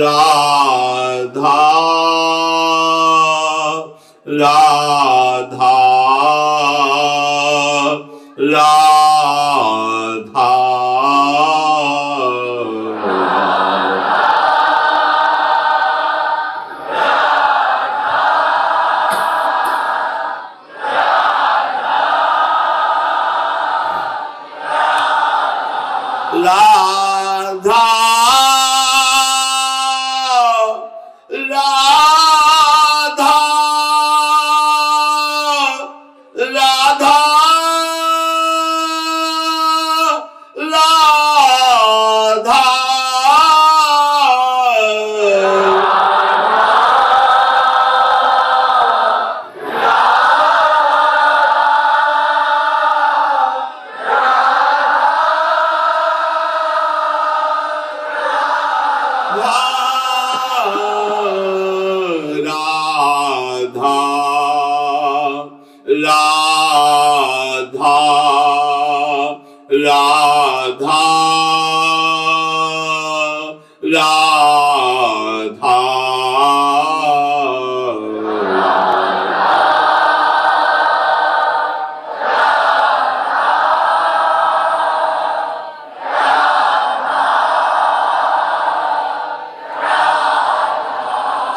राधा राधा राधा राधा राधा राधा राधा राधा राधा राधा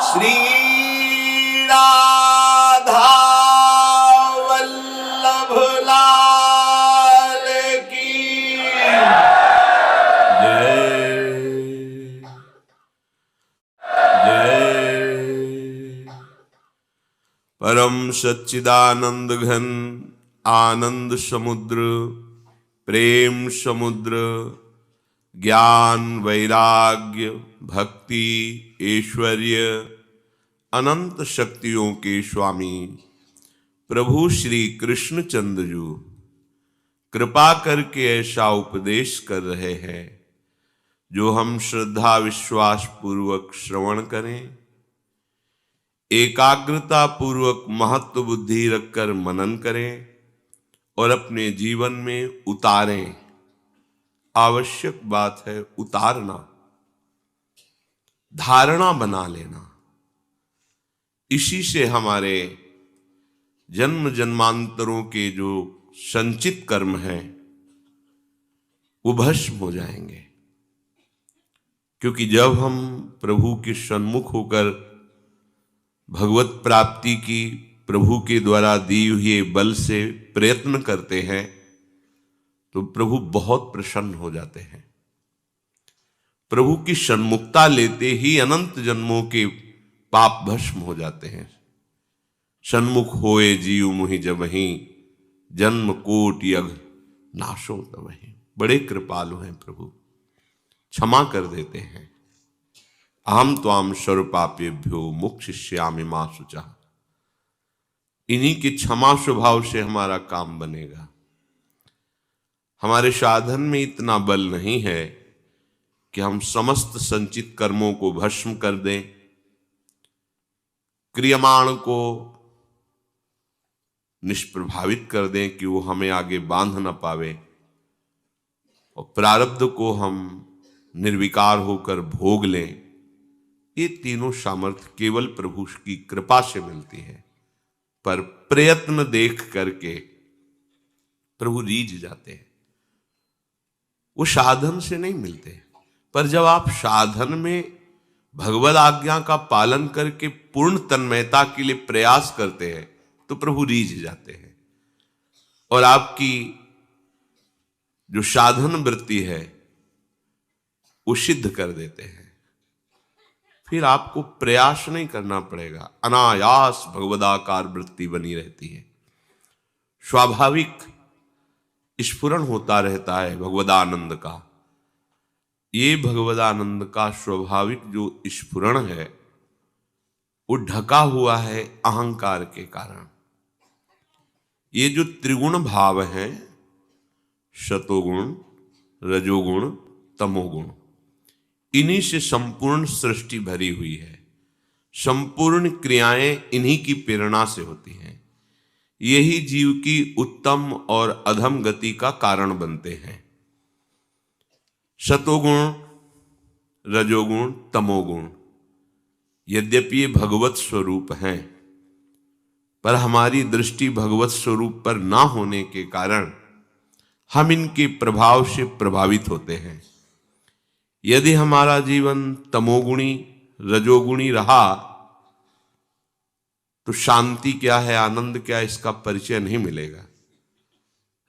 श्री राधा वल्लभ लाल की जय जय। परम सच्चिदानंद घन आनंद समुद्र प्रेम समुद्र ज्ञान वैराग्य भक्ति ऐश्वर्य अनंत शक्तियों के स्वामी प्रभु श्री कृष्णचंद्र जी कृपा करके ऐसा उपदेश कर रहे हैं जो हम श्रद्धा विश्वास पूर्वक श्रवण करें, एकाग्रता पूर्वक महत्व बुद्धि रखकर मनन करें और अपने जीवन में उतारें। आवश्यक बात है उतारना, धारणा बना लेना। इसी से हमारे जन्म जन्मांतरों के जो संचित कर्म हैं वो भस्म हो जाएंगे। क्योंकि जब हम प्रभु के सन्मुख होकर भगवत प्राप्ति की प्रभु के द्वारा दी हुए बल से प्रयत्न करते हैं तो प्रभु बहुत प्रसन्न हो जाते हैं। प्रभु की सन्मुखता लेते ही अनंत जन्मों के पाप भस्म हो जाते हैं। सन्मुख होए जीव मुहि जबहि जन्म कोटि यज्ञ नाशो तबहि। बड़े कृपालु हैं प्रभु, क्षमा कर देते हैं। अहम त्वाम सर्व पापेभ्यो मोक्षयिष्यामि मा शुचः। इन्हीं के क्षमा स्वभाव से हमारा काम बनेगा। हमारे साधन में इतना बल नहीं है कि हम समस्त संचित कर्मों को भस्म कर दें, क्रियमाण को निष्प्रभावित कर दें कि वो हमें आगे बांध न पावे, और प्रारब्ध को हम निर्विकार होकर भोग लें। ये तीनों सामर्थ्य केवल प्रभु की कृपा से मिलती है। पर प्रयत्न देख करके प्रभु रीझ जाते हैं। वो साधन से नहीं मिलते, पर जब आप साधन में भगवद आज्ञा का पालन करके पूर्ण तन्मयता के लिए प्रयास करते हैं तो प्रभु रीझ जाते हैं और आपकी जो साधन वृत्ति है वो सिद्ध कर देते हैं। फिर आपको प्रयास नहीं करना पड़ेगा, अनायास भगवदाकार वृत्ति बनी रहती है। स्वाभाविक स्फुरण होता रहता है भगवदानंद का। ये भगवदानंद का स्वाभाविक जो स्फुरण है वो ढका हुआ है अहंकार के कारण। ये जो त्रिगुण भाव है, सतोगुण रजोगुण तमोगुण, इन्हीं से संपूर्ण सृष्टि भरी हुई है। संपूर्ण क्रियाएं इन्हीं की प्रेरणा से होती हैं। यही जीव की उत्तम और अधम गति का कारण बनते हैं। सतोगुण रजोगुण, तमोगुण, यद्यपि ये भगवत स्वरूप हैं, पर हमारी दृष्टि भगवत स्वरूप पर ना होने के कारण हम इनके प्रभाव से प्रभावित होते हैं। यदि हमारा जीवन तमोगुणी, रजोगुणी रहा तो शांति क्या है, आनंद क्या है, इसका परिचय नहीं मिलेगा।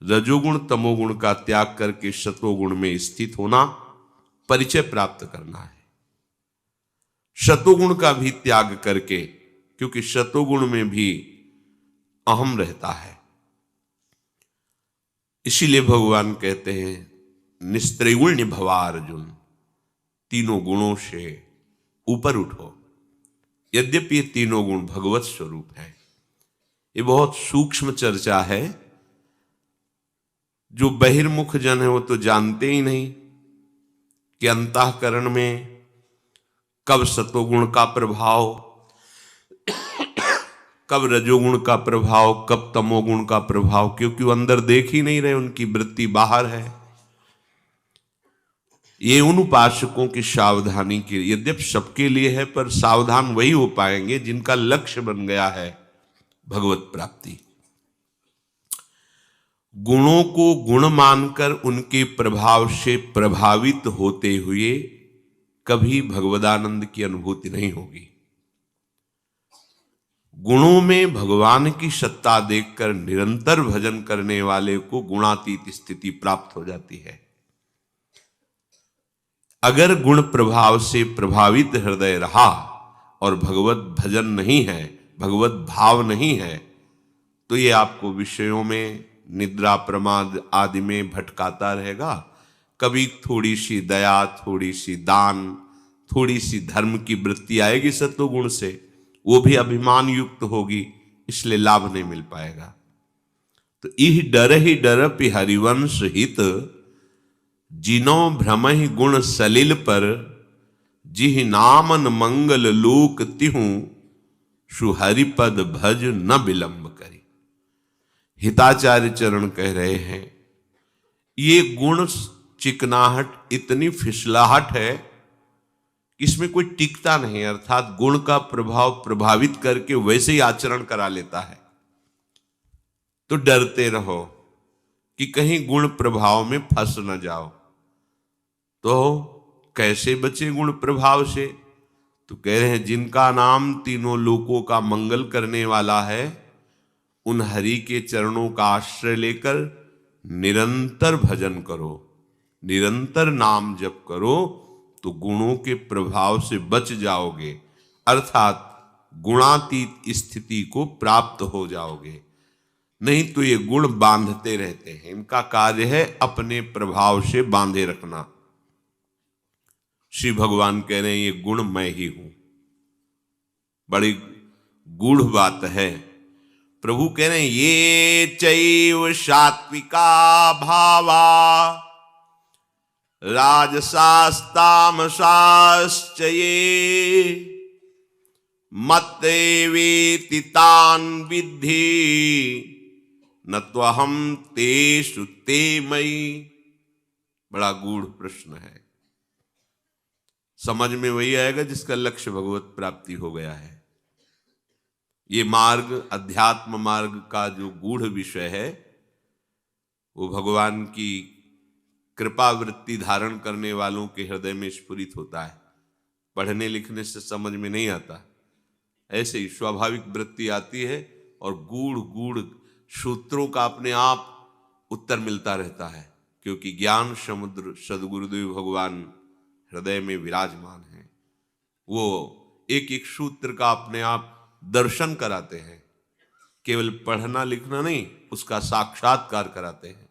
रजोगुण तमोगुण का त्याग करके सतोगुण में स्थित होना, परिचय प्राप्त करना है। सतोगुण का भी त्याग करके, क्योंकि सतोगुण में भी अहम रहता है। इसीलिए भगवान कहते हैं निस्त्रिगुण्य भवा अर्जुन, तीनों गुणों से ऊपर उठो। यद्यपि ये तीनों गुण भगवत स्वरूप है। ये बहुत सूक्ष्म चर्चा है। जो बहिर्मुख जन है वो तो जानते ही नहीं कि अंतःकरण में कब सतोगुण का प्रभाव, कब रजोगुण का प्रभाव, कब तमोगुण का प्रभाव, क्योंकि वो अंदर देख ही नहीं रहे, उनकी वृत्ति बाहर है। ये उन उपासकों की सावधानी के लिए, यद्यपि सबके लिए है, पर सावधान वही हो पाएंगे जिनका लक्ष्य बन गया है भगवत प्राप्ति। गुणों को गुण मानकर उनके प्रभाव से प्रभावित होते हुए कभी भगवदानंद की अनुभूति नहीं होगी। गुणों में भगवान की सत्ता देखकर निरंतर भजन करने वाले को गुणातीत स्थिति प्राप्त हो जाती है। अगर गुण प्रभाव से प्रभावित हृदय रहा और भगवत भजन नहीं है, भगवत भाव नहीं है, तो ये आपको विषयों में, निद्रा प्रमाद आदि में भटकाता रहेगा। कभी थोड़ी सी दया, थोड़ी सी दान, थोड़ी सी धर्म की वृत्ति आएगी सत्वगुण से, वो भी अभिमान युक्त होगी, इसलिए लाभ नहीं मिल पाएगा। तो इह डर ही डरपि हरिवंश हित, जिनो भ्रम ही गुण सलिल पर, जिह नामन मंगल लोक तिहु, सुहरिपद भज न विलंब करी। हिताचार्य चरण कह रहे हैं ये गुण चिकनाहट, इतनी फिसलाहट है, इसमें कोई टिकता नहीं। अर्थात गुण का प्रभाव प्रभावित करके वैसे ही आचरण करा लेता है। तो डरते रहो कि कहीं गुण प्रभाव में फंस न जाओ। तो कैसे बचे गुण प्रभाव से? तो कह रहे हैं जिनका नाम तीनों लोकों का मंगल करने वाला है, उन हरि के चरणों का आश्रय लेकर निरंतर भजन करो, निरंतर नाम जप करो, तो गुणों के प्रभाव से बच जाओगे, अर्थात गुणातीत स्थिति को प्राप्त हो जाओगे। नहीं तो ये गुण बांधते रहते हैं, इनका कार्य है अपने प्रभाव से बांधे रखना। श्री भगवान कह रहे हैं ये गुण मैं ही हूं। बड़ी गूढ़ बात है। प्रभु कह रहे हैं ये चैव सात्विका भावा, राजसास्तामसाश्च ये, मत्तेवेति तान् विद्धि, न त्वहं तेषु ते मयि। बड़ा गूढ़ प्रश्न है। समझ में वही आएगा जिसका लक्ष्य भगवत प्राप्ति हो गया है। ये मार्ग, अध्यात्म मार्ग का जो गूढ़ विषय है, वो भगवान की कृपा वृत्ति धारण करने वालों के हृदय में स्फुरित होता है। पढ़ने लिखने से समझ में नहीं आता, ऐसे ही स्वाभाविक वृत्ति आती है और गूढ़ गूढ़ सूत्रों का अपने आप उत्तर मिलता रहता है, क्योंकि ज्ञान समुद्र सदगुरुदेव भगवान हृदय में विराजमान है। वो एक एक सूत्र का अपने आप दर्शन कराते हैं, केवल पढ़ना लिखना नहीं, उसका साक्षात्कार कराते हैं,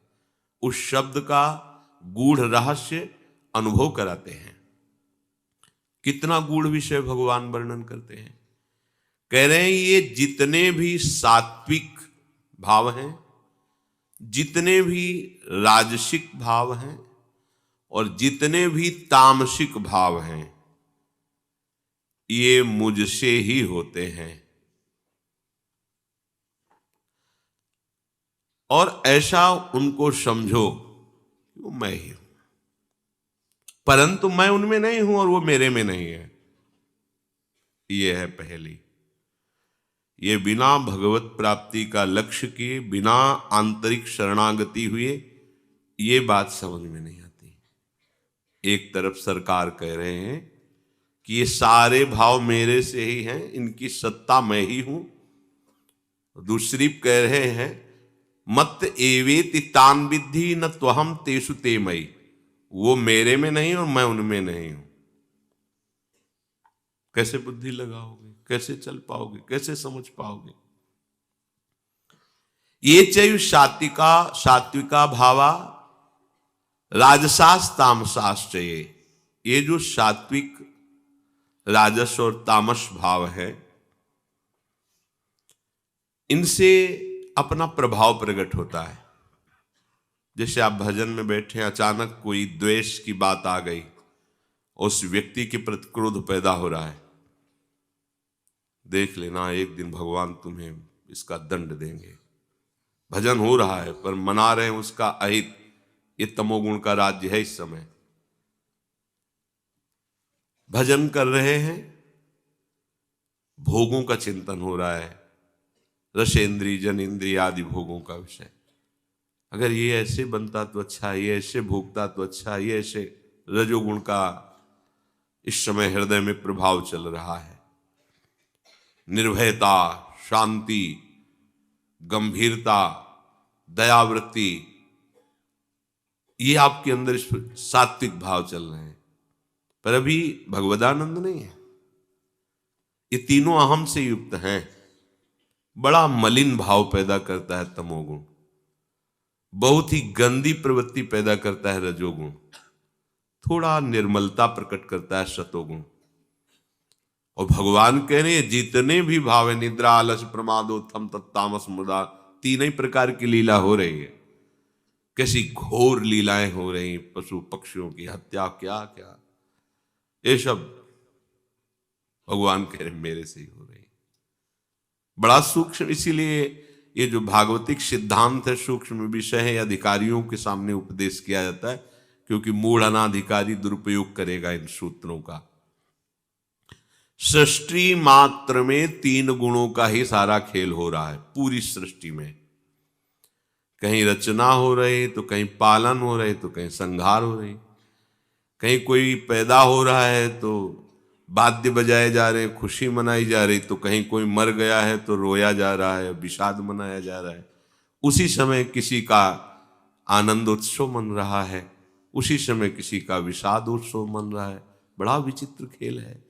उस शब्द का गूढ़ रहस्य अनुभव कराते हैं। कितना गूढ़ विषय भगवान वर्णन करते हैं। कह रहे हैं ये जितने भी सात्विक भाव हैं, जितने भी राजसिक भाव हैं और जितने भी तामसिक भाव हैं, ये मुझसे ही होते हैं। और ऐसा उनको समझो कि वो मैं ही हूं। परंतु मैं उनमें नहीं हूं और वो मेरे में नहीं है। ये है पहली। ये बिना भगवत प्राप्ति का लक्ष्य किए, बिना आंतरिक शरणागति हुए ये बात समझ में नहीं आती। एक तरफ सरकार कह रहे हैं कि ये सारे भाव मेरे से ही हैं, इनकी सत्ता मैं ही हूं। दूसरी कह रहे हैं मत एवेति तान विद्धि न त्वहम तेषु ते मयि, वो मेरे में नहीं और मैं उनमें नहीं हूं। कैसे बुद्धि लगाओगे, कैसे चल पाओगे, कैसे समझ पाओगे? ये चैव सात्विका भावा राजसास तामसाश्च, ये जो सात्विक, राजस और तामस भाव है, इनसे अपना प्रभाव प्रकट होता है। जैसे आप भजन में बैठे, अचानक कोई द्वेष की बात आ गई, उस व्यक्ति के प्रति क्रोध पैदा हो रहा है, देख लेना एक दिन भगवान तुम्हें इसका दंड देंगे। भजन हो रहा है पर मना रहे हैं उसका अहित। ये तमोगुण का राज्य है इस समय। भजन कर रहे हैं, भोगों का चिंतन हो रहा है, रसेंद्रिय जनेंद्रिय आदि भोगों का विषय। अगर ये ऐसे बनता तो अच्छा, ये ऐसे भोगता तो अच्छा, ये ऐसे रजोगुण का इस समय हृदय में प्रभाव चल रहा है। निर्भयता, शांति, गंभीरता, दयावृत्ति, ये आपके अंदर सात्विक भाव चल रहे हैं, पर अभी भगवदानंद नहीं है। ये तीनों अहम से युक्त हैं। बड़ा मलिन भाव पैदा करता है तमोगुण, बहुत ही गंदी प्रवृत्ति पैदा करता है रजोगुण, थोड़ा निर्मलता प्रकट करता है सतोगुण। और भगवान कह रहे हैं जितने भी भाव है, निद्रा, आलस, प्रमादोत्थम, तत्तामस, मुदा, तीन ही प्रकार की लीला हो रही है। कैसी घोर लीलाएं हो रही, पशु पक्षियों की हत्या, क्या क्या, ये सब भगवान कह रहे मेरे से ही हो रही। बड़ा सूक्ष्म, इसीलिए ये जो भागवतिक सिद्धांत है सूक्ष्म विषय है, अधिकारियों के सामने उपदेश किया जाता है, क्योंकि मूढ़ अनाधिकारी दुरुपयोग करेगा इन सूत्रों का। सृष्टि मात्र में तीन गुणों का ही सारा खेल हो रहा है। पूरी सृष्टि में कहीं रचना हो रही तो कहीं पालन हो रही तो कहीं संहार हो रही, कहीं कोई पैदा हो रहा है तो वाद्य बजाए जा रहे हैं, खुशी मनाई जा रही, तो कहीं कोई मर गया है तो रोया जा रहा है, विषाद मनाया जा रहा है। उसी समय किसी का आनंदोत्सव मन रहा है, उसी समय किसी का विषाद उत्सव मन रहा है। बड़ा विचित्र खेल है।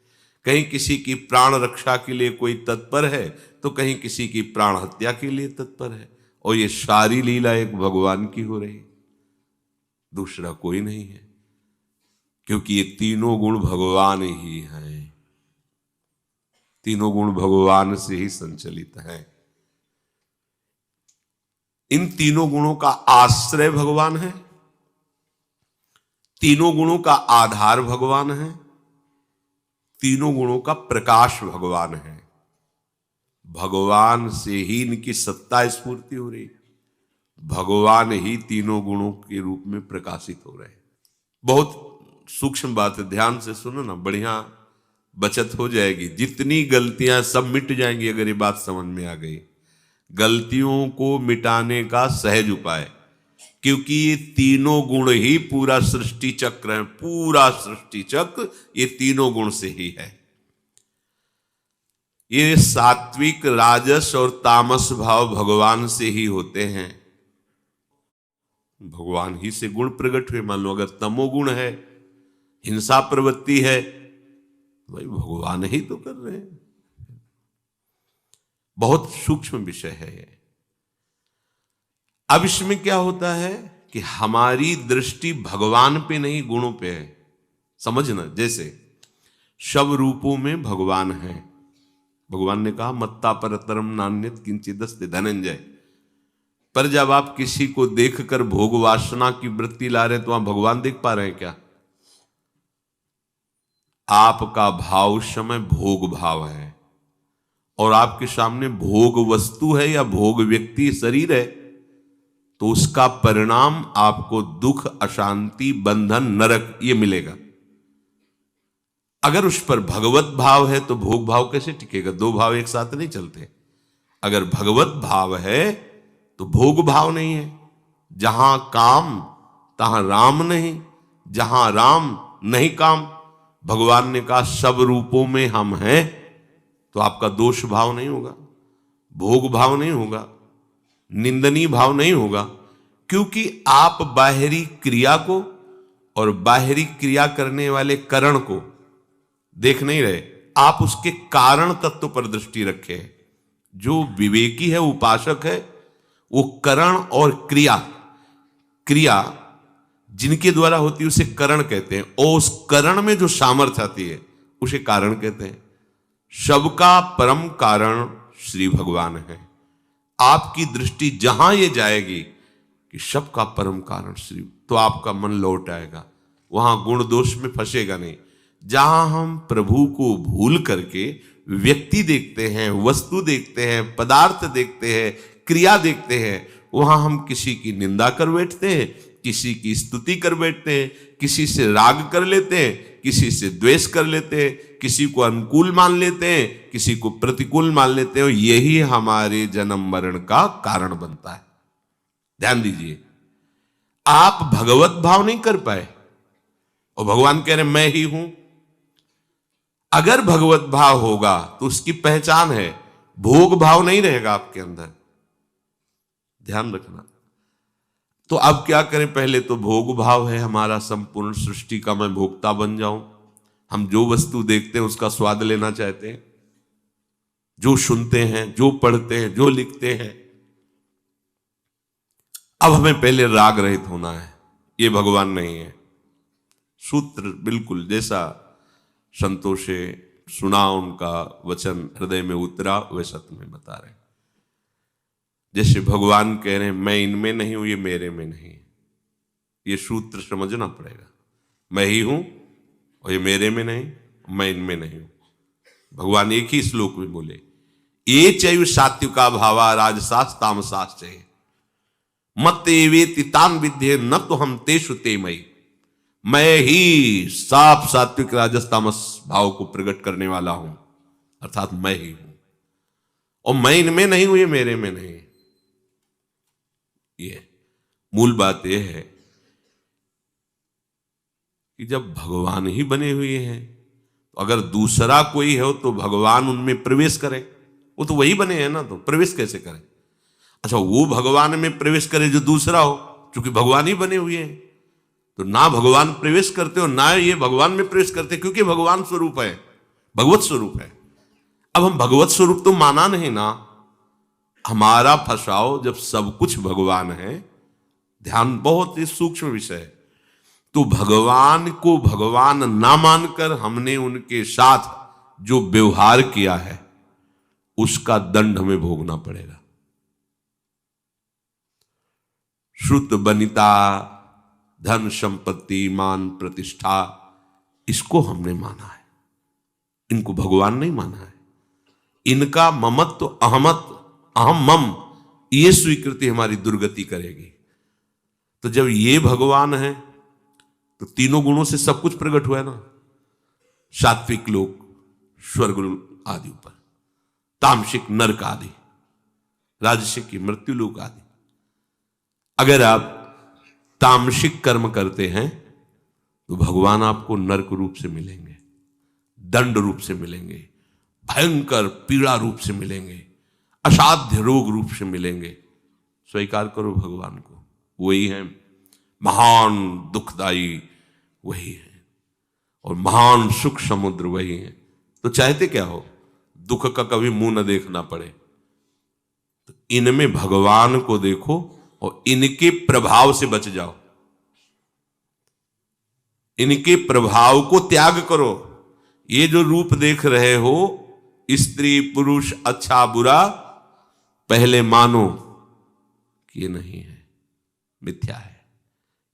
कहीं किसी की प्राण रक्षा के लिए कोई तत्पर है तो कहीं किसी की प्राण हत्या के लिए तत्पर है। और ये सारी लीला एक भगवान की हो रही, दूसरा कोई नहीं है, क्योंकि ये तीनों गुण भगवान ही हैं। तीनों गुण भगवान से ही संचलित हैं। इन तीनों गुणों का आश्रय भगवान है, तीनों गुणों का आधार भगवान है, तीनों गुणों का प्रकाश भगवान है। भगवान से ही इनकी सत्ता स्फूर्ति हो रही, भगवान ही तीनों गुणों के रूप में प्रकाशित हो रहे हैं। बहुत सूक्ष्म बात है, ध्यान से सुनो ना, बढ़िया बचत हो जाएगी। जितनी गलतियां सब मिट जाएंगी अगर ये बात समझ में आ गई। गलतियों को मिटाने का सहज उपाय, क्योंकि ये तीनों गुण ही पूरा सृष्टि चक्र है। पूरा सृष्टि चक्र ये तीनों गुण से ही है। ये सात्विक, राजस और तामस भाव भगवान से ही होते हैं, भगवान ही से गुण प्रकट हुए। मान लो अगर तमोगुण है, हिंसा प्रवृत्ति है, भाई भगवान ही तो कर रहे हैं। बहुत सूक्ष्म विषय है ये। अब इसमें क्या होता है कि हमारी दृष्टि भगवान पे नहीं गुणों पे है। समझना, जैसे सब रूपों में भगवान है। भगवान ने कहा मत्ता परतरम नान्यत किंचिदस्ति धनंजय। पर जब आप किसी को देखकर भोग वासना की वृत्ति ला रहे हैं तो आप भगवान देख पा रहे हैं क्या? आपका भाव उस समय भोग भाव है, और आपके सामने भोग वस्तु है या भोग व्यक्ति शरीर है, तो उसका परिणाम आपको दुख, अशांति, बंधन, नरक ये मिलेगा। अगर उस पर भगवत भाव है तो भोग भाव कैसे टिकेगा? दो भाव एक साथ नहीं चलते। अगर भगवत भाव है तो भोग भाव नहीं है। जहां काम तहां राम नहीं, जहां राम नहीं काम। भगवान ने कहा सब रूपों में हम हैं, तो आपका दोष भाव नहीं होगा, भोग भाव नहीं होगा, निंदनीय भाव नहीं होगा, क्योंकि आप बाहरी क्रिया को और बाहरी क्रिया करने वाले करण को देख नहीं रहे, आप उसके कारण तत्व पर दृष्टि रखे हैं। जो विवेकी है, उपासक है, वो करण और क्रिया जिनके द्वारा होती है उसे करण कहते हैं, और उस करण में जो सामर्थ्य आती है उसे कारण कहते हैं। सबका परम कारण श्री भगवान है। आपकी दृष्टि जहां ये जाएगी कि सबका परम कारण श्री, तो आपका मन लौट आएगा, वहां गुण दोष में फंसेगा नहीं। जहां हम प्रभु को भूल करके व्यक्ति देखते हैं, वस्तु देखते हैं, पदार्थ देखते हैं, क्रिया देखते हैं, वहां हम किसी की निंदा कर बैठते हैं, किसी की स्तुति कर बैठते हैं, किसी से राग कर लेते हैं, किसी से द्वेष कर लेते हैं, किसी को अनुकूल मान लेते हैं, किसी को प्रतिकूल मान लेते हैं, और यही हमारे जन्म मरण का कारण बनता है। ध्यान दीजिए, आप भगवत भाव नहीं कर पाए और भगवान कह रहे मैं ही हूं। अगर भगवत भाव होगा तो उसकी पहचान है, भोग भाव नहीं रहेगा आपके अंदर। ध्यान रखना। तो अब क्या करें? पहले तो भोग भाव है हमारा, संपूर्ण सृष्टि का मैं भोक्ता बन जाऊं। हम जो वस्तु देखते हैं उसका स्वाद लेना चाहते हैं, जो सुनते हैं, जो पढ़ते हैं, जो लिखते हैं। अब हमें पहले राग रहित होना है। ये भगवान नहीं है। सूत्र बिल्कुल जैसा संतों से सुना, उनका वचन हृदय में उतरा, वैसा तुम्हें बता रहे। जैसे भगवान कह रहे हैं मैं इनमें नहीं हूं, ये मेरे में नहीं है। ये सूत्र समझना पड़ेगा। मैं ही हूं और ये मेरे में नहीं, मैं इनमें नहीं हूं। भगवान एक ही श्लोक में बोले, ये चैव सात्विका भावा राजसास तामसास चैव मत्ते वेति तान विद्ये न तो हम तेषु ते मयि। मैं ही साफ सात्विक राजस तामस भाव को प्रकट करने वाला हूं, अर्थात मैं ही हूं, और मैं इनमें नहीं हूं, ये मेरे में नहीं। ये मूल बात यह है कि जब भगवान ही बने हुए हैं, तो अगर दूसरा कोई हो तो भगवान उनमें प्रवेश करे। वो तो वही बने हैं ना, तो प्रवेश कैसे करे? अच्छा, वो भगवान में प्रवेश करे जो दूसरा हो, क्योंकि भगवान ही बने हुए हैं। तो ना भगवान प्रवेश करते हो, ना ये भगवान में प्रवेश करते, क्योंकि भगवान स्वरूप है, भगवत स्वरूप है। अब हम भगवत स्वरूप तो माना नहीं ना। हमारा फंसाव जब सब कुछ भगवान है, ध्यान बहुत ही सूक्ष्म विषय है, तो भगवान को भगवान ना मानकर हमने उनके साथ जो व्यवहार किया है उसका दंड हमें भोगना पड़ेगा। श्रुत बनिता, धन संपत्ति, मान प्रतिष्ठा, इसको हमने माना है, इनको भगवान नहीं माना है। इनका ममत्व, अहमत्व, अहम मम, ये स्वीकृति हमारी दुर्गति करेगी। तो जब ये भगवान है तो तीनों गुणों से सब कुछ प्रकट हुआ है ना। सात्विक लोक स्वर्ग आदि ऊपर, तामसिक नरक आदि, राजसिक की मृत्यु लोक आदि। अगर आप तामसिक कर्म करते हैं तो भगवान आपको नरक रूप से मिलेंगे, दंड रूप से मिलेंगे, भयंकर पीड़ा रूप से मिलेंगे, असाध्य रोग रूप से मिलेंगे। स्वीकार करो भगवान को, वही है महान दुखदाई, वही है, और महान सुख समुद्र वही है। तो चाहते क्या हो? दुख का कभी मुंह न देखना पड़े। तो इनमें भगवान को देखो और इनके प्रभाव से बच जाओ, इनके प्रभाव को त्याग करो। ये जो रूप देख रहे हो, स्त्री पुरुष अच्छा बुरा, पहले मानो कि ये नहीं है, मिथ्या है,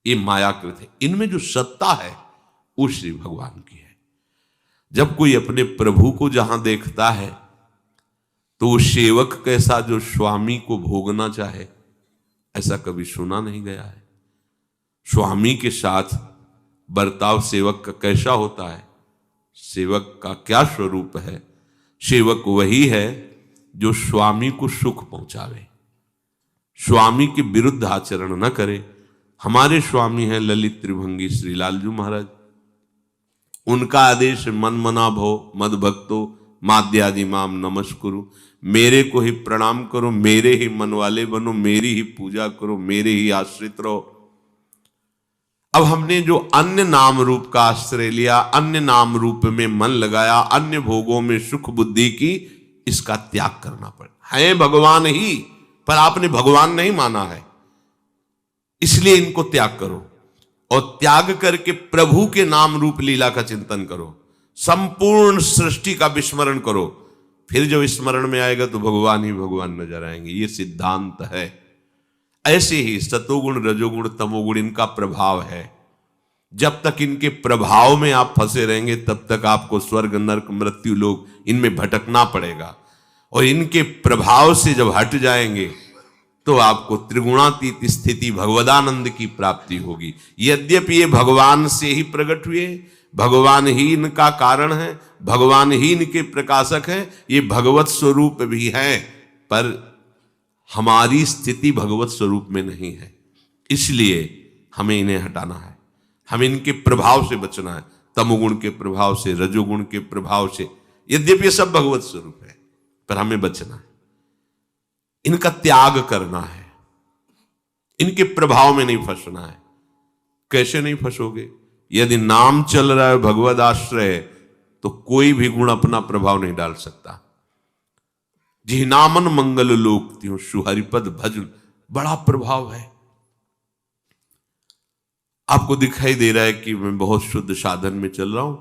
ये मायाकृत है। इनमें जो सत्ता है वो श्री भगवान की है। जब कोई अपने प्रभु को जहां देखता है तो वो सेवक कैसा जो स्वामी को भोगना चाहे, ऐसा कभी सुना नहीं गया है। स्वामी के साथ बर्ताव सेवक का कैसा होता है, सेवक का क्या स्वरूप है? सेवक वही है जो स्वामी को सुख पहुंचावे, स्वामी के विरुद्ध आचरण न करे। हमारे स्वामी हैं ललित त्रिभंगी श्री लालजू महाराज। उनका आदेश मन मना भो मद भक्तो माद्यादि माम नमस्कुरु, मेरे को ही प्रणाम करो, मेरे ही मन वाले बनो, मेरी ही पूजा करो, मेरे ही आश्रित रहो। अब हमने जो अन्य नाम रूप का आश्रय लिया, अन्य नाम रूप में मन लगाया, अन्य भोगों में सुख बुद्धि की, इसका त्याग करना पड़े। है भगवान ही, पर आपने भगवान नहीं माना है, इसलिए इनको त्याग करो। और त्याग करके प्रभु के नाम रूप लीला का चिंतन करो, संपूर्ण सृष्टि का विस्मरण करो। फिर जब स्मरण में आएगा तो भगवान ही भगवान नजर आएंगे। ये सिद्धांत है। ऐसे ही सतोगुण रजोगुण तमोगुण इनका प्रभाव है। जब तक इनके प्रभाव में आप फंसे रहेंगे तब तक आपको स्वर्ग नरक मृत्यु लोक इनमें भटकना पड़ेगा। और इनके प्रभाव से जब हट जाएंगे तो आपको त्रिगुणातीत स्थिति भगवदानंद की प्राप्ति होगी। यद्यपि ये भगवान से ही प्रकट हुए, भगवान ही इनका कारण है, भगवान ही इनके प्रकाशक है, ये भगवत स्वरूप भी है, पर हमारी स्थिति भगवत स्वरूप में नहीं है। इसलिए हमें इन्हें हटाना है, हमें इनके प्रभाव से बचना है, तमोगुण के प्रभाव से, रजोगुण के प्रभाव से। यद्यपि ये सब भगवत स्वरूप है, पर हमें बचना है, इनका त्याग करना है, इनके प्रभाव में नहीं फंसना है। कैसे नहीं फंसोगे? यदि नाम चल रहा है भगवद आश्रय, तो कोई भी गुण अपना प्रभाव नहीं डाल सकता। जी नामन मंगल लोक त्यों सुहरिपद भज, बड़ा प्रभाव है। आपको दिखाई दे रहा है कि मैं बहुत शुद्ध साधन में चल रहा हूं,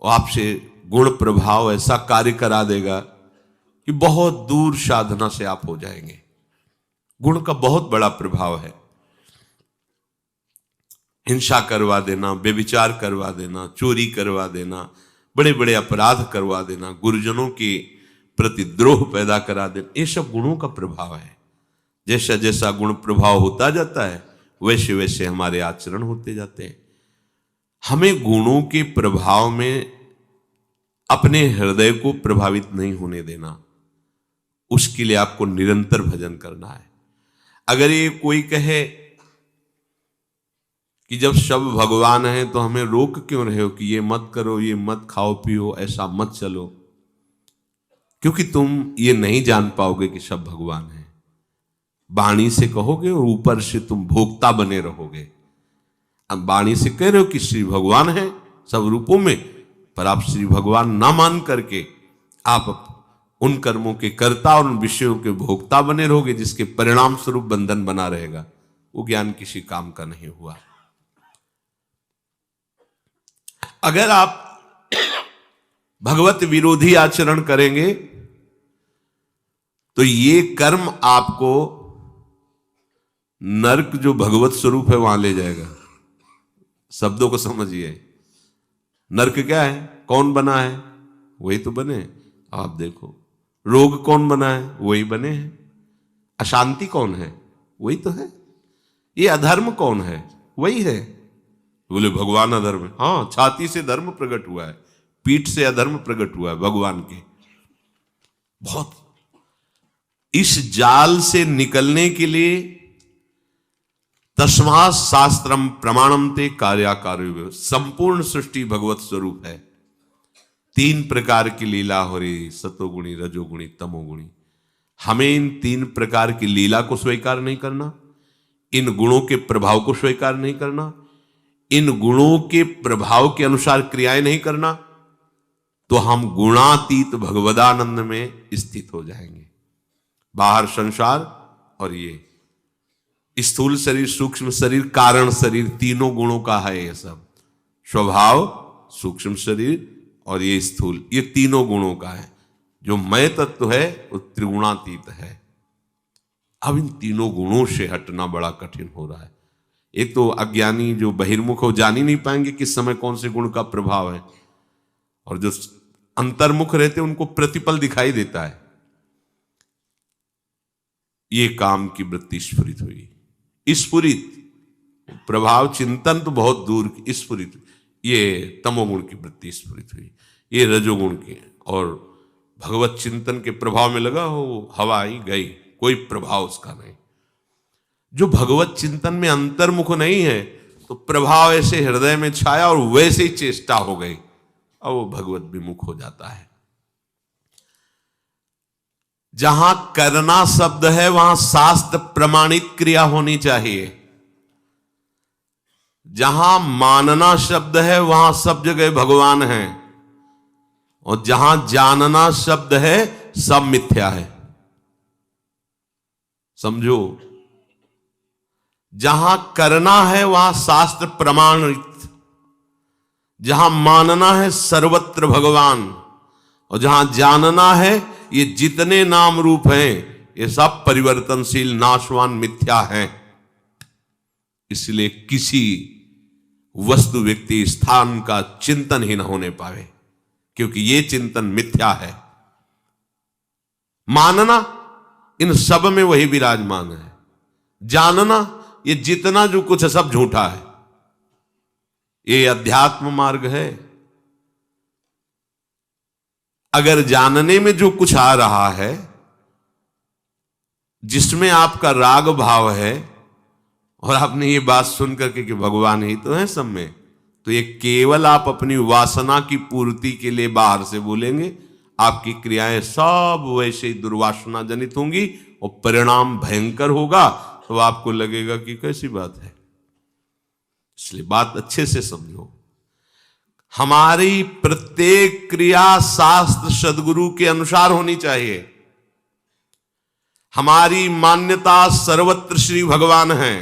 और आपसे गुण प्रभाव ऐसा कार्य करा देगा कि बहुत दूर साधना से आप हो जाएंगे। गुण का बहुत बड़ा प्रभाव है। हिंसा करवा देना, व्यभिचार करवा देना, चोरी करवा देना, बड़े बड़े अपराध करवा देना, गुरुजनों के प्रति द्रोह पैदा करा देना, ये सब गुणों का प्रभाव है। जैसा जैसा गुण प्रभाव होता जाता है वैसे वैसे हमारे आचरण होते जाते हैं। हमें गुणों के प्रभाव में अपने हृदय को प्रभावित नहीं होने देना, उसके लिए आपको निरंतर भजन करना है। अगर ये कोई कहे कि जब सब भगवान है तो हमें रोक क्यों रहे हो कि ये मत करो, ये मत खाओ पियो, ऐसा मत चलो, क्योंकि तुम ये नहीं जान पाओगे कि सब भगवान है। वाणी से कहोगे और ऊपर से तुम भोक्ता बने रहोगे। अब वाणी से कह रहे हो कि श्री भगवान है सब रूपों में, पर आप श्री भगवान ना मान करके आप उन कर्मों के कर्ता और उन विषयों के भोक्ता बने रहोगे, जिसके परिणाम स्वरूप बंधन बना रहेगा। वो ज्ञान किसी काम का नहीं हुआ। अगर आप भगवत विरोधी आचरण करेंगे तो ये कर्म आपको नरक जो भगवत स्वरूप है वहां ले जाएगा। शब्दों को समझिए। नरक क्या है? कौन बना है? वही तो बने। आप देखो, रोग कौन बना है? वही बने हैं। अशांति कौन है? वही तो है। ये अधर्म कौन है? वही है। बोले भगवान अधर्म है। हाँ, छाती से धर्म प्रकट हुआ है, पीठ से अधर्म प्रकट हुआ है भगवान के। बहुत इस जाल से निकलने के लिए तस्मात् शास्त्रम प्रमाणम ते कार्याकार्य, संपूर्ण सृष्टि भगवत स्वरूप है। 3 प्रकार की लीला हो रही, सतोगुणी रजोगुणी तमोगुणी। हमें इन 3 प्रकार की लीला को स्वीकार नहीं करना, इन गुणों के प्रभाव को स्वीकार नहीं करना, इन गुणों के प्रभाव के अनुसार क्रियाएं नहीं करना, तो हम गुणातीत भगवदानंद में स्थित हो जाएंगे। बाहर संसार और ये स्थूल शरीर, सूक्ष्म शरीर, कारण शरीर, तीनों गुणों का है ये सब। स्वभाव, सूक्ष्म शरीर और ये स्थूल, ये तीनों गुणों का है। जो मय तत्व है वो त्रिगुणातीत है। अब इन तीनों गुणों से हटना बड़ा कठिन हो रहा है। एक तो अज्ञानी जो बहिर्मुख हो जान ही नहीं पाएंगे किस समय कौन से गुण का प्रभाव है, और जो अंतर्मुख रहते उनको प्रतिपल दिखाई देता है। ये काम की वृत्ति स्फुरित हुई। स्फुरित प्रभाव चिंतन तो बहुत दूर की, स्फुरित ये तमोगुण की वृत्ति स्फुरित हुई, ये रजोगुण की। और भगवत चिंतन के प्रभाव में लगा हो, हवा आई गई, कोई प्रभाव उसका नहीं। जो भगवत चिंतन में अंतर्मुख नहीं है तो प्रभाव ऐसे हृदय में छाया और वैसे ही चेष्टा हो गई और वो भगवत विमुख हो जाता है। जहां करना शब्द है वहां शास्त्र प्रमाणित क्रिया होनी चाहिए। जहां मानना शब्द है वहां सब जगह भगवान है, और जहां जानना शब्द है सब मिथ्या है। समझो, जहां करना है वहां शास्त्र प्रमाणित, जहां मानना है सर्वत्र भगवान, और जहां जानना है ये जितने नाम रूप हैं ये सब परिवर्तनशील नाशवान मिथ्या हैं। इसलिए किसी वस्तु व्यक्ति स्थान का चिंतन ही न होने पावे, क्योंकि ये चिंतन मिथ्या है। मानना इन सब में वही विराजमान है, जानना ये जितना जो कुछ है सब झूठा है। ये अध्यात्म मार्ग है। अगर जानने में जो कुछ आ रहा है, जिसमें आपका राग भाव है, और आपने ये बात सुन करके कि भगवान ही तो है सब में, तो ये केवल आप अपनी वासना की पूर्ति के लिए बाहर से बोलेंगे। आपकी क्रियाएं सब वैसे ही दुर्वासना जनित होंगी और परिणाम भयंकर होगा। तो आपको लगेगा कि कैसी बात है। इसलिए बात अच्छे से समझो, हमारी प्रत्येक क्रिया शास्त्र सद्गुरु के अनुसार होनी चाहिए। हमारी मान्यता सर्वत्र श्री भगवान है,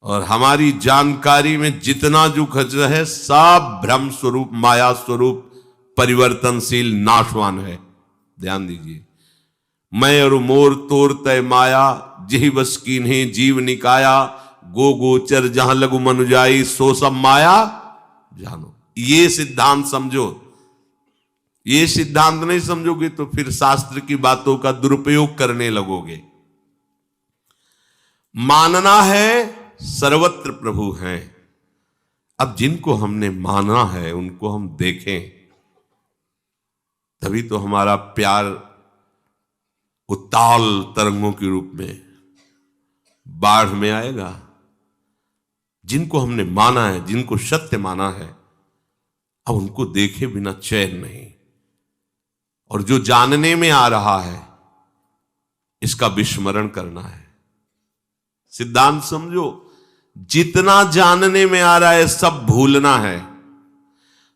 और हमारी जानकारी में जितना जो खर्च है सब भ्रम स्वरूप, माया स्वरूप, परिवर्तनशील, नाशवान है। ध्यान दीजिए, मैं और मोर तोर तय माया, जिहि बस कीन्हे जीव निकाया, गो गोचर जहां लघु मनुजाई, सो सब माया जानो। ये सिद्धांत समझो। ये सिद्धांत नहीं समझोगे तो फिर शास्त्र की बातों का दुरुपयोग करने लगोगे। मानना है सर्वत्र प्रभु हैं। अब जिनको हमने माना है उनको हम देखें, तभी तो हमारा प्यार उताल तरंगों के रूप में बाढ़ में आएगा। जिनको हमने माना है, जिनको सत्य माना है, अब उनको देखे बिना चैन नहीं। और जो जानने में आ रहा है इसका विस्मरण करना है। सिद्धांत समझो, जितना जानने में आ रहा है सब भूलना है।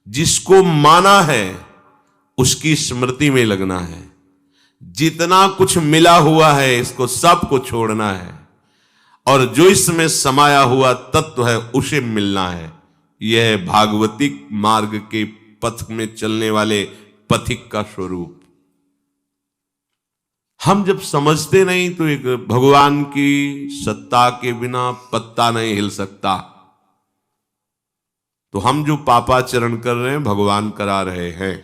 जिसको माना है उसकी स्मृति में लगना है। जितना कुछ मिला हुआ है इसको सबको छोड़ना है, और जो इसमें समाया हुआ तत्व है उसे मिलना है। यह भागवतिक मार्ग के पथ में चलने वाले पथिक का स्वरूप। हम जब समझते नहीं तो एक भगवान की सत्ता के बिना पत्ता नहीं हिल सकता। तो हम जो पापाचरण कर रहे हैं भगवान करा रहे हैं।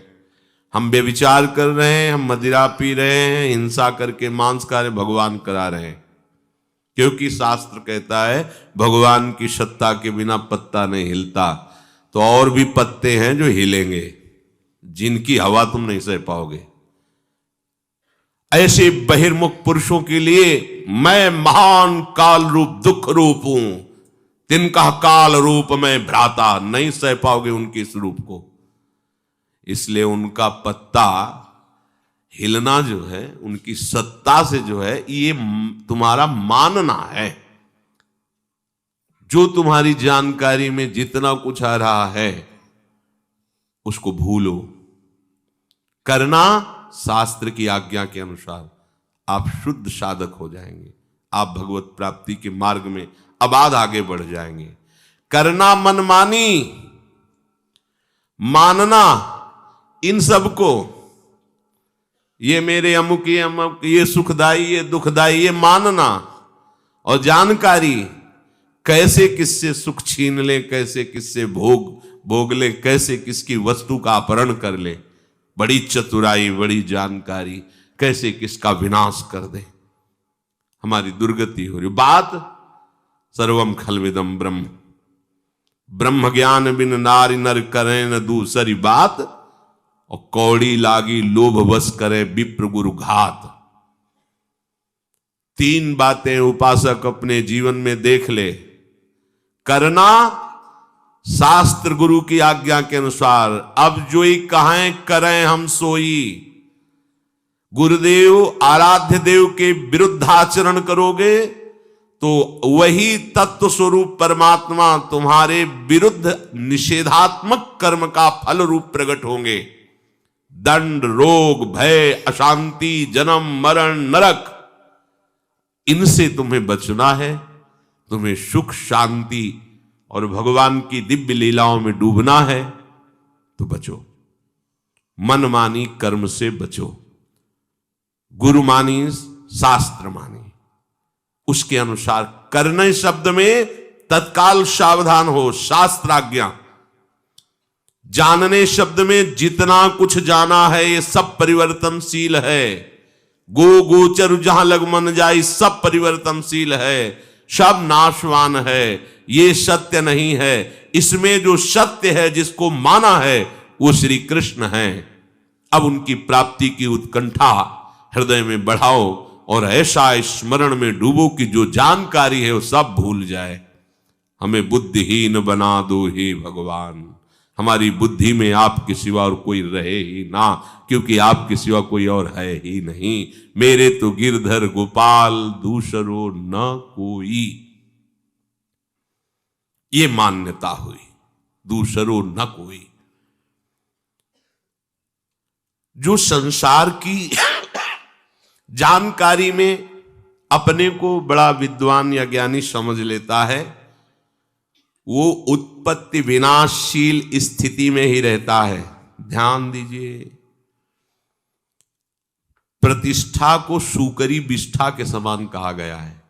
हम व्यभिचार कर रहे हैं, हम मदिरा पी रहे हैं, हिंसा करके मांस खा रहे, भगवान करा रहे हैं। क्योंकि शास्त्र कहता है भगवान की सत्ता के बिना पत्ता नहीं हिलता। तो और भी पत्ते हैं जो हिलेंगे, जिनकी हवा तुम नहीं सह पाओगे। ऐसे बहिर्मुख पुरुषों के लिए मैं महान काल रूप दुख रूप हूं, तिनका काल रूप में भ्राता, नहीं सह पाओगे उनके स्वरूप को। इसलिए उनका पत्ता हिलना जो है, उनकी सत्ता से जो है, ये तुम्हारा मानना है। जो तुम्हारी जानकारी में जितना कुछ आ रहा है उसको भूलो। करना शास्त्र की आज्ञा के अनुसार, आप शुद्ध साधक हो जाएंगे। आप भगवत प्राप्ति के मार्ग में अबाध आगे बढ़ जाएंगे। करना मनमानी, मानना इन सबको, ये मेरे अमुक, ये अमुक, ये सुखदाई, ये दुखदाई, ये मानना। और जानकारी, कैसे किससे सुख छीन ले, कैसे किससे भोग ले, कैसे किसकी वस्तु का अपहरण कर ले, बड़ी चतुराई, बड़ी जानकारी, कैसे किसका विनाश कर दे। हमारी दुर्गति हो रही। बात सर्वम खलविदम ब्रह्म, ब्रह्म ज्ञान बिन नारी नर करें न दूसरी बात, और कौड़ी लागी लोभ बस करे विप्र गुरु घात। 3 बातें उपासक अपने जीवन में देख ले। करना शास्त्र गुरु की आज्ञा के अनुसार, अब जोई कहें करें हम सोई। गुरुदेव आराध्य देव के विरुद्ध आचरण करोगे तो वही तत्व स्वरूप परमात्मा तुम्हारे विरुद्ध निषेधात्मक कर्म का फल रूप प्रकट होंगे। दंड, रोग, भय, अशांति, जन्म, मरण, नरक, इनसे तुम्हें बचना है। तुम्हें सुख, शांति और भगवान की दिव्य लीलाओं में डूबना है तो बचो। मनमानी कर्म से बचो। गुरु मानी, शास्त्र मानी, उसके अनुसार करने शब्द में तत्काल सावधान हो। शास्त्राज्ञा। जानने शब्द में जितना कुछ जाना है ये सब परिवर्तनशील है। गो गोचर जहां लग मन जाए, सब परिवर्तनशील है, सब नाशवान है, ये सत्य नहीं है। इसमें जो सत्य है, जिसको माना है, वो श्री कृष्ण है। अब उनकी प्राप्ति की उत्कंठा हृदय में बढ़ाओ और ऐसा स्मरण में डूबो कि जो जानकारी है वो सब भूल जाए। हमें बुद्धिहीन बना दो हे भगवान। हमारी बुद्धि में आपके सिवा और कोई रहे ही ना, क्योंकि आपके सिवा कोई और है ही नहीं। मेरे तो गिरधर गोपाल दूसरो न कोई, ये मान्यता हुई। दूसरो न कोई। जो संसार की जानकारी में अपने को बड़ा विद्वान या ज्ञानी समझ लेता है, वो उत्पत्ति विनाशशील स्थिति में ही रहता है। ध्यान दीजिए, प्रतिष्ठा को सूकरी विष्ठा के समान कहा गया है।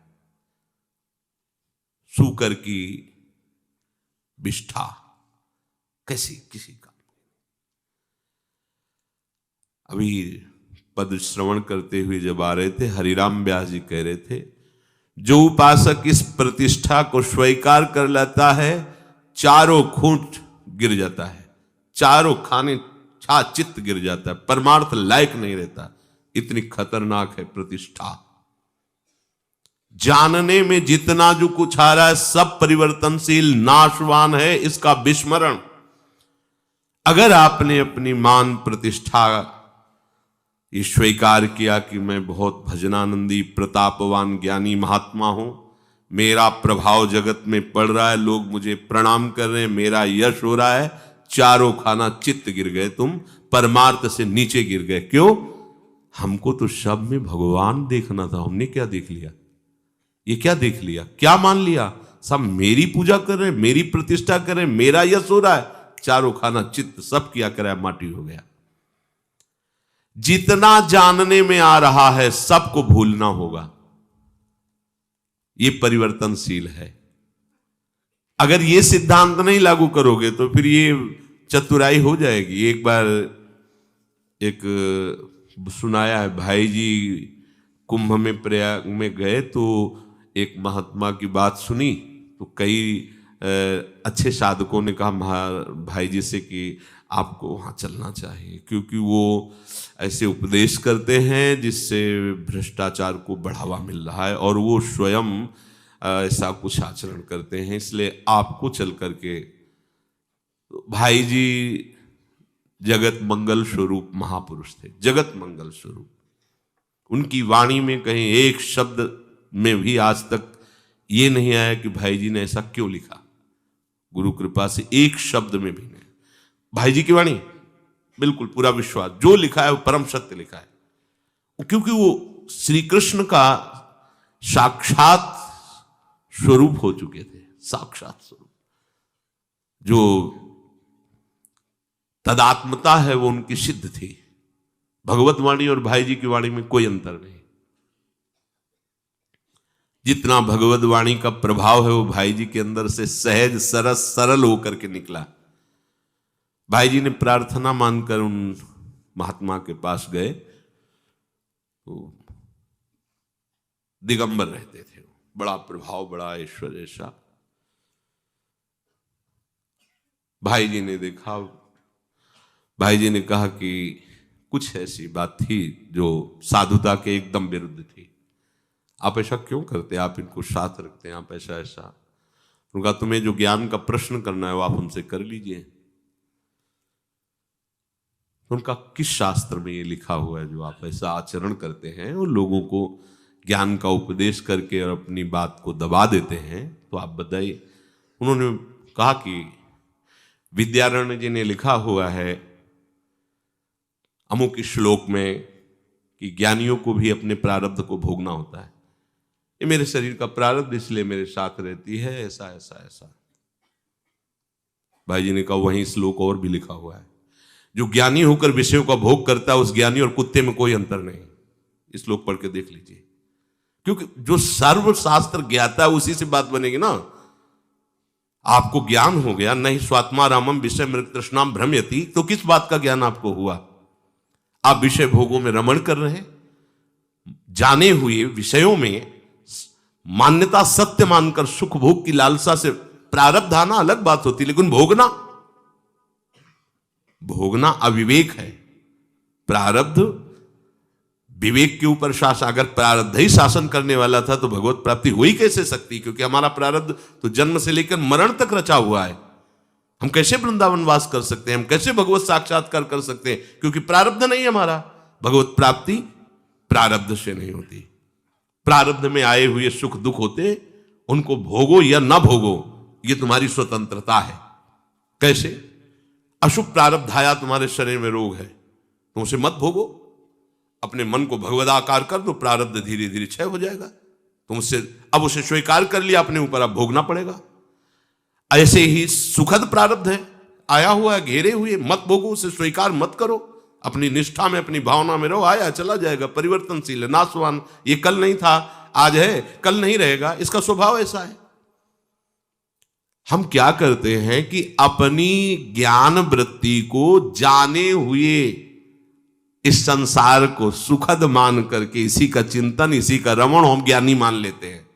सूकर की विष्ठा कैसी, किसी का। अभी पद श्रवण करते हुए जब आ रहे थे, हरिराम व्यास जी कह रहे थे, जो उपासक इस प्रतिष्ठा को स्वीकार कर लेता है, चारों खूंट गिर जाता है, चारों खाने छा चित्त गिर जाता है, परमार्थ लायक नहीं रहता। इतनी खतरनाक है प्रतिष्ठा। जानने में जितना जो कुछ आ रहा है सब परिवर्तनशील, नाशवान है, इसका विस्मरण। अगर आपने अपनी मान प्रतिष्ठा ये स्वीकार किया कि मैं बहुत भजनानंदी, प्रतापवान, ज्ञानी महात्मा हूं, मेरा प्रभाव जगत में पड़ रहा है, लोग मुझे प्रणाम कर रहे हैं, मेरा यश हो रहा है, चारों खाना चित्त गिर गए, तुम परमार्थ से नीचे गिर गए। क्यों? हमको तो सब में भगवान देखना था, हमने क्या देख लिया? ये क्या देख लिया? क्या मान लिया? सब मेरी पूजा कर रहे हैं, मेरी प्रतिष्ठा कर रहे हैं, मेरा यश हो रहा है, चारों खाना चित्त सब किया कराया माटी हो गया। जितना जानने में आ रहा है सबको भूलना होगा। ये परिवर्तनशील है। अगर ये सिद्धांत नहीं लागू करोगे तो फिर ये चतुराई हो जाएगी। एक बार एक सुनाया है, भाई जी कुंभ में प्रयाग में गए तो एक महात्मा की बात सुनी तो कई अच्छे साधकों ने कहा भाई जी से कि आपको वहाँ चलना चाहिए, क्योंकि वो ऐसे उपदेश करते हैं जिससे भ्रष्टाचार को बढ़ावा मिल रहा है और वो स्वयं ऐसा कुछ आचरण करते हैं, इसलिए आपको चल करके। भाई जी जगत मंगल स्वरूप महापुरुष थे, जगत मंगल स्वरूप। उनकी वाणी में कहीं एक शब्द में भी आज तक ये नहीं आया कि भाई जी ने ऐसा क्यों लिखा। गुरु कृपा से एक शब्द में भी नहीं। भाई जी की वाणी बिल्कुल पूरा विश्वास, जो लिखा है वो परम सत्य लिखा है, क्योंकि वो श्री कृष्ण का साक्षात स्वरूप हो चुके थे। साक्षात स्वरूप, जो तदात्मता है वो उनकी सिद्ध थी। भगवत वाणी और भाई जी की वाणी में कोई अंतर नहीं। जितना भगवत वाणी का प्रभाव है वो भाई जी के अंदर से सहज सरस सरल होकर के निकला। भाई जी ने प्रार्थना मानकर उन महात्मा के पास गए, तो दिगंबर रहते थे, बड़ा प्रभाव, बड़ा ऐश्वर्य सा। भाई जी ने देखा, भाई जी ने कहा कि कुछ ऐसी बात थी जो साधुता के एकदम विरुद्ध थी। आप ऐसा क्यों करते, आप इनको साथ रखते हैं, आप ऐसा ऐसा। उनका तुम्हें जो ज्ञान का प्रश्न करना है वो आप हमसे कर लीजिए। उनका किस शास्त्र में ये लिखा हुआ है जो आप ऐसा आचरण करते हैं और लोगों को ज्ञान का उपदेश करके और अपनी बात को दबा देते हैं, तो आप बताइए। उन्होंने कहा कि विद्यारण्य जी ने लिखा हुआ है अमुक श्लोक में कि ज्ञानियों को भी अपने प्रारब्ध को भोगना होता है। ये मेरे शरीर का प्रारब्ध इसलिए मेरे साथ रहती है, ऐसा ऐसा ऐसा। भाई जी ने कहा वहीं श्लोक और भी लिखा हुआ है, जो ज्ञानी होकर विषयों का भोग करता है उस ज्ञानी और कुत्ते में कोई अंतर नहीं। इस श्लोक पढ़ के देख लीजिए, क्योंकि जो सर्वशास्त्र ज्ञाता है उसी से बात बनेगी ना। आपको ज्ञान हो गया, नहीं स्वात्मा रामम विषय मृग तृष्णाम भ्रमयति, तो किस बात का ज्ञान आपको हुआ? आप विषय भोगों में रमण कर रहे हैं, जाने हुए विषयों में मान्यता सत्य मानकर सुख भोग की लालसा से प्रारब्ध आना अलग बात होती, लेकिन भोगना, भोगना अविवेक है। प्रारब्ध विवेक के ऊपर शासन, अगर प्रारब्ध ही शासन करने वाला था तो भगवत प्राप्ति हो ही कैसे सकती? क्योंकि हमारा प्रारब्ध तो जन्म से लेकर मरण तक रचा हुआ है। हम कैसे वृंदावन वास कर सकते हैं, हम कैसे भगवत साक्षात्कार कर सकते हैं? क्योंकि प्रारब्ध नहीं है हमारा। भगवत प्राप्ति प्रारब्ध से नहीं होती। प्रारब्ध में आए हुए सुख दुख होते, उनको भोगो या ना भोगो, ये तुम्हारी स्वतंत्रता है। कैसे? अशुभ प्रारब्ध आया, तुम्हारे शरीर में रोग है, तुम उसे मत भोगो, अपने मन को भगवदाकार कर दो, प्रारब्ध धीरे धीरे क्षय हो जाएगा। तुम उससे अब उसे स्वीकार कर लिया अपने ऊपर, अब भोगना पड़ेगा। ऐसे ही सुखद प्रारब्ध है, आया हुआ है, घेरे हुए, मत भोगो, उसे स्वीकार मत करो, अपनी निष्ठा में अपनी भावना में रहो। आया चला जाएगा, परिवर्तनशील है, नाशवान। ये कल नहीं था, आज है, कल नहीं रहेगा, इसका स्वभाव ऐसा है। हम क्या करते हैं कि अपनी ज्ञान वृत्ति को जाने हुए इस संसार को सुखद मान करके इसी का चिंतन, इसी का रमण हम ज्ञानी मान लेते हैं।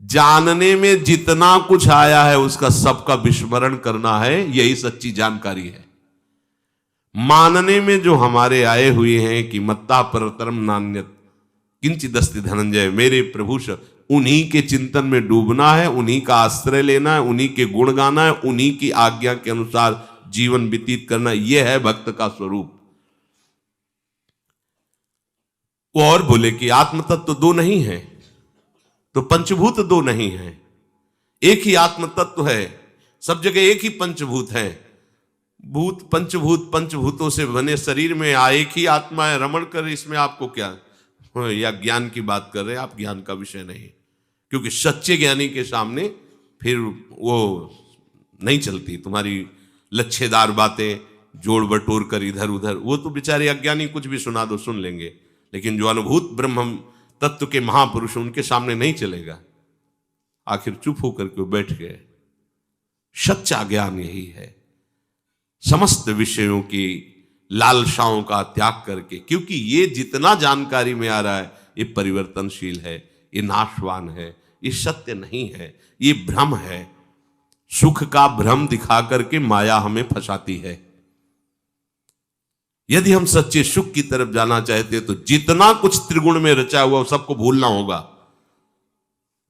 जानने में जितना कुछ आया है उसका सबका विस्मरण करना है, यही सच्ची जानकारी है। मानने में जो हमारे आए हुए हैं कि मत्ता परतरम नान्यत किंचिदस्ति धनंजय, मेरे प्रभु, उन्हीं के चिंतन में डूबना है, उन्हीं का आश्रय लेना है, उन्हीं के गुण गाना है, उन्हीं की आज्ञा के अनुसार जीवन व्यतीत करना, यह है भक्त का स्वरूप। वो और बोले कि आत्म तत्व दो नहीं है तो पंचभूत दो नहीं है, एक ही आत्म तत्व है, सब जगह एक ही पंचभूत है। भूत पंचभूत, पंचभूतों से बने शरीर में एक ही आत्मा है, रमण कर, इसमें आपको क्या? या ज्ञान की बात कर रहे हैं आप, ज्ञान का विषय नहीं। क्योंकि सच्चे ज्ञानी के सामने फिर वो नहीं चलती तुम्हारी लच्छेदार बातें, जोड़ बटोर कर इधर उधर। वो तो बेचारे अज्ञानी कुछ भी सुना दो सुन लेंगे, लेकिन जो अनुभूत ब्रह्म तत्व के महापुरुष उनके सामने नहीं चलेगा। आखिर चुप होकर के बैठ गए। सच्चा ज्ञान यही है, समस्त विषयों की लालसाओं का त्याग करके, क्योंकि ये जितना जानकारी में आ रहा है ये परिवर्तनशील है, ये नाशवान है, ये सत्य नहीं है, ये भ्रम है। सुख का भ्रम दिखा करके माया हमें फंसाती है। यदि हम सच्चे सुख की तरफ जाना चाहते हैं तो जितना कुछ त्रिगुण में रचा हुआ सबको भूलना होगा।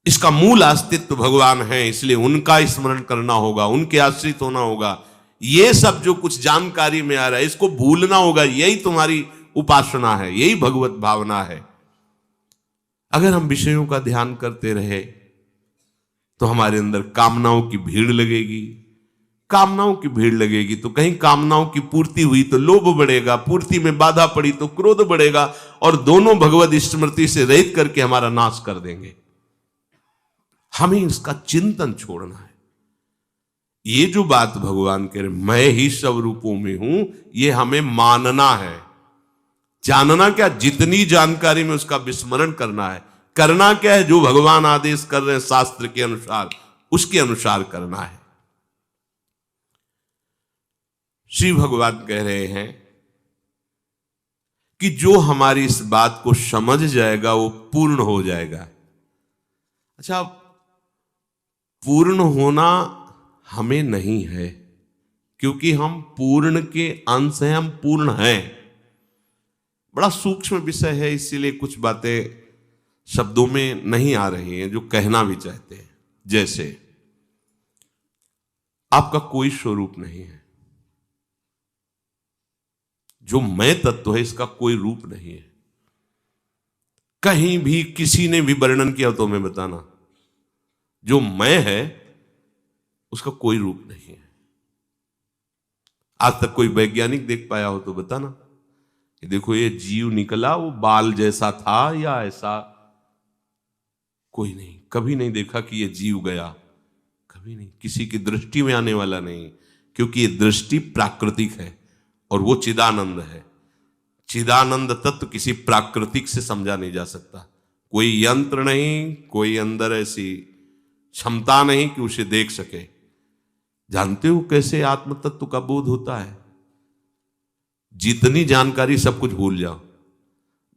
इसका मूल अस्तित्व भगवान है, इसलिए उनका स्मरण करना होगा, उनके आश्रित होना होगा। ये सब जो कुछ जानकारी में आ रहा है इसको भूलना होगा, यही तुम्हारी उपासना है, यही भगवत भावना है। अगर हम विषयों का ध्यान करते रहे तो हमारे अंदर कामनाओं की भीड़ लगेगी। कामनाओं की भीड़ लगेगी तो कहीं कामनाओं की पूर्ति हुई तो लोभ बढ़ेगा, पूर्ति में बाधा पड़ी तो क्रोध बढ़ेगा, और दोनों भगवत स्मृति से रहित करके हमारा नाश कर देंगे। हमें इसका चिंतन छोड़ना है। ये जो बात भगवान कह रहे मैं ही सब रूपों में हूं, ये हमें मानना है। जानना क्या? जितनी जानकारी में उसका विस्मरण करना है। करना क्या है? जो भगवान आदेश कर रहे हैं शास्त्र के अनुसार, उसके अनुसार करना है। श्री भगवान कह रहे हैं कि जो हमारी इस बात को समझ जाएगा वो पूर्ण हो जाएगा। अच्छा, पूर्ण होना हमें नहीं है, क्योंकि हम पूर्ण के अंश हैं, हम पूर्ण हैं। बड़ा सूक्ष्म विषय है, इसीलिए कुछ बातें शब्दों में नहीं आ रही हैं जो कहना भी चाहते हैं। जैसे आपका कोई स्वरूप नहीं है, जो मैं तत्व है इसका कोई रूप नहीं है। कहीं भी किसी ने भी वर्णन किया तो मैं बताना, जो मैं है उसका कोई रूप नहीं है। आज तक कोई वैज्ञानिक देख पाया हो तो बताना कि देखो ये जीव निकला, वो बाल जैसा था या ऐसा। कोई नहीं, कभी नहीं देखा कि ये जीव गया, कभी नहीं, किसी की दृष्टि में आने वाला नहीं, क्योंकि ये दृष्टि प्राकृतिक है और वो चिदानंद है। चिदानंद तत्व किसी प्राकृतिक से समझा नहीं जा सकता। कोई यंत्र नहीं, कोई अंदर ऐसी क्षमता नहीं कि उसे देख सके। जानते हो कैसे आत्म तत्व का बोध होता है? जितनी जानकारी सब कुछ भूल जाओ,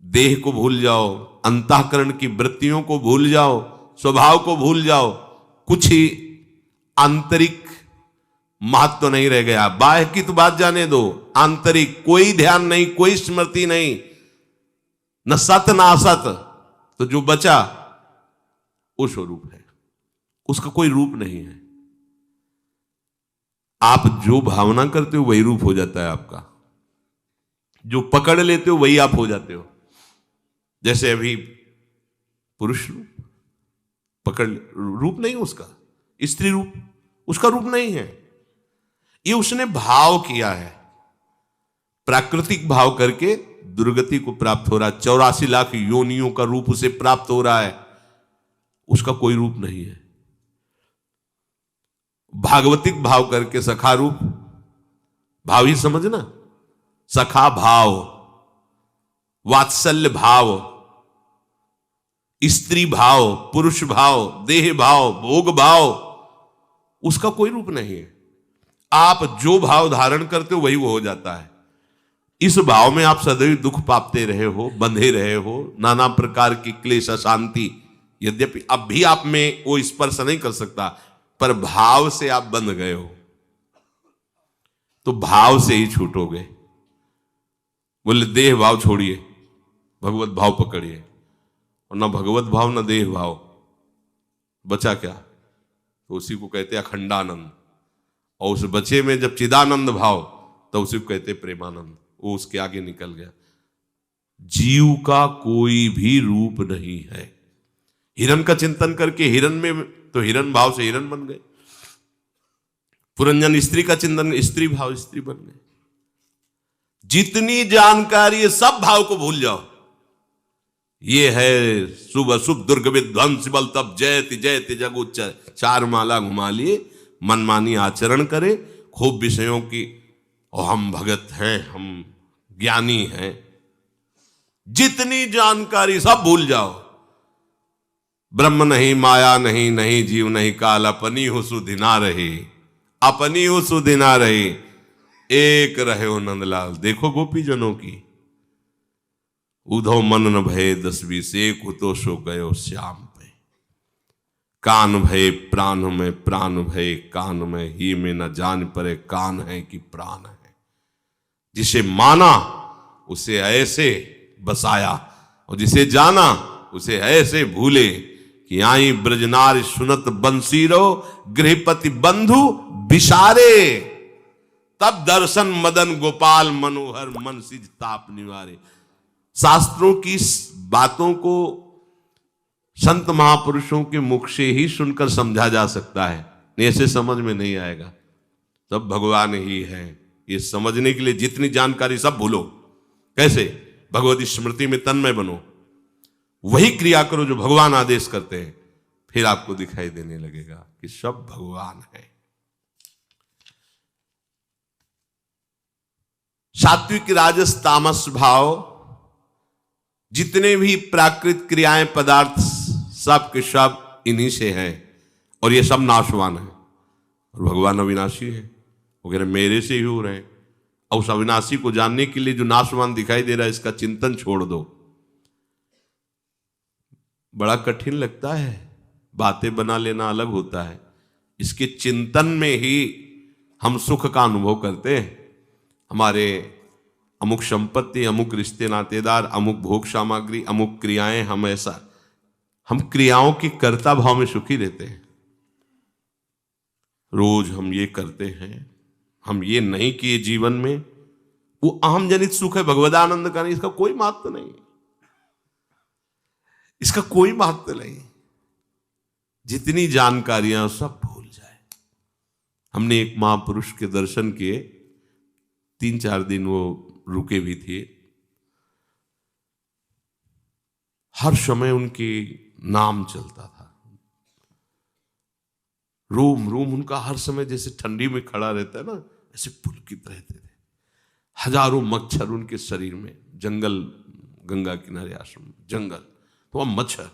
देह को भूल जाओ, अंतःकरण की वृत्तियों को भूल जाओ, स्वभाव को भूल जाओ, कुछ ही आंतरिक महत्व नहीं रह गया। बाह्य की तो बात जाने दो, आंतरिक कोई ध्यान नहीं, कोई स्मृति नहीं, न सत न असत, तो जो बचा वो स्वरूप है, उसका कोई रूप नहीं है। आप जो भावना करते हो वही रूप हो जाता है आपका, जो पकड़ लेते हो वही आप हो जाते हो। जैसे अभी पुरुष रूप पकड़, रूप नहीं उसका, स्त्री रूप उसका रूप नहीं है, ये उसने भाव किया है, प्राकृतिक भाव करके दुर्गति को प्राप्त हो रहा है। 84 लाख योनियों का रूप उसे प्राप्त हो रहा है, उसका कोई रूप नहीं है। भागवतिक भाव करके सखा रूप, भाव ही समझना, सखा भाव, वात्सल्य भाव, स्त्री भाव, पुरुष भाव, देह भाव, भोग भाव, उसका कोई रूप नहीं है। आप जो भाव धारण करते हो वही वो हो जाता है। इस भाव में आप सदैव दुख पाते रहे हो, बंधे रहे हो, नाना प्रकार की क्लेश अशांति, यद्यपि अब भी आप में वो स्पर्श नहीं कर सकता, पर भाव से आप बंध गए हो, तो भाव से ही छूटोगे। बोले देह भाव छोड़िए, भगवत भाव पकड़िए, और ना भगवत भाव ना देह भाव, बचा क्या? तो उसी को कहते अखंडानंद। और उस बचे में जब चिदानंद भाव, तो उसी को कहते प्रेमानंद। वो उसके आगे निकल गया। जीव का कोई भी रूप नहीं है। हिरण का चिंतन करके हिरण में तो हिरण भाव से हिरण बन गए, पुरंजन स्त्री का चिंतन स्त्री भाव स्त्री बन गए। जितनी जानकारी है सब भाव को भूल जाओ। ये है शुभ अशुभ दुर्ग विध्वंस बल तब जयति जयति जग उच्च, 4 माला घुमा लिए, मनमानी आचरण करे, खूब विषयों की, और हम भगत हैं, हम ज्ञानी हैं। जितनी जानकारी सब भूल जाओ। ब्रह्म नहीं, माया नहीं, नहीं जीव नहीं काल, अपनी हो सुधिना रहे, अपनी हो सुधिना रहे, एक रहे हो नंदलाल। देखो गोपी जनों की, उधो मन न भय 10-20, एक तो सो गयो श्याम पे। कान भय प्राण में, प्राण भय कान में, ही में न जान परे कान है कि प्राण है। जिसे माना उसे ऐसे बसाया, और जिसे जाना उसे ऐसे भूले कि आई ब्रजनार सुनत बंसीरो, गृहपति बंधु विसारे, तब दर्शन मदन गोपाल मनोहर, मन सिज ताप निवारे। शास्त्रों की बातों को संत महापुरुषों के मुख से ही सुनकर समझा जा सकता है, ऐसे समझ में नहीं आएगा। सब भगवान ही है, ये समझने के लिए जितनी जानकारी सब भूलो। कैसे? भगवती स्मृति में तन्मय बनो, वही क्रिया करो जो भगवान आदेश करते हैं, फिर आपको दिखाई देने लगेगा कि सब भगवान है। सात्विक राजस तामस भाव, जितने भी प्राकृत क्रियाएं पदार्थ सब के सब इन्हीं से हैं, और ये सब नाशवान है, और भगवान अविनाशी है। वो कह रहे मेरे से ही हो रहे हैं। और उस अविनाशी को जानने के लिए जो नाशवान दिखाई दे रहा है, इसका चिंतन छोड़ दो। बड़ा कठिन लगता है, बातें बना लेना अलग होता है, इसके चिंतन में ही हम सुख का अनुभव करते हैं। हमारे अमुक संपत्ति, अमुक रिश्ते नातेदार, अमुक भोग सामग्री, अमुक क्रियाएं, हम क्रियाओं की कर्ता भाव में सुखी रहते हैं। रोज हम ये करते हैं, हम ये नहीं किए जीवन में, वो अहम जनित सुख है, भगवदानंद का नहीं। इसका कोई महत्व नहीं, इसका कोई महत्व नहीं। जितनी जानकारियां सब भूल जाए। हमने एक महापुरुष के दर्शन किए, 3-4 दिन वो रुके भी थे। हर समय उनके नाम चलता था, रोम रोम उनका हर समय जैसे ठंडी में खड़ा रहता है ना, ऐसे पुलकित रहते थे। हजारों मच्छर उनके शरीर में, जंगल, गंगा किनारे आश्रम जंगल, तो वह मच्छर।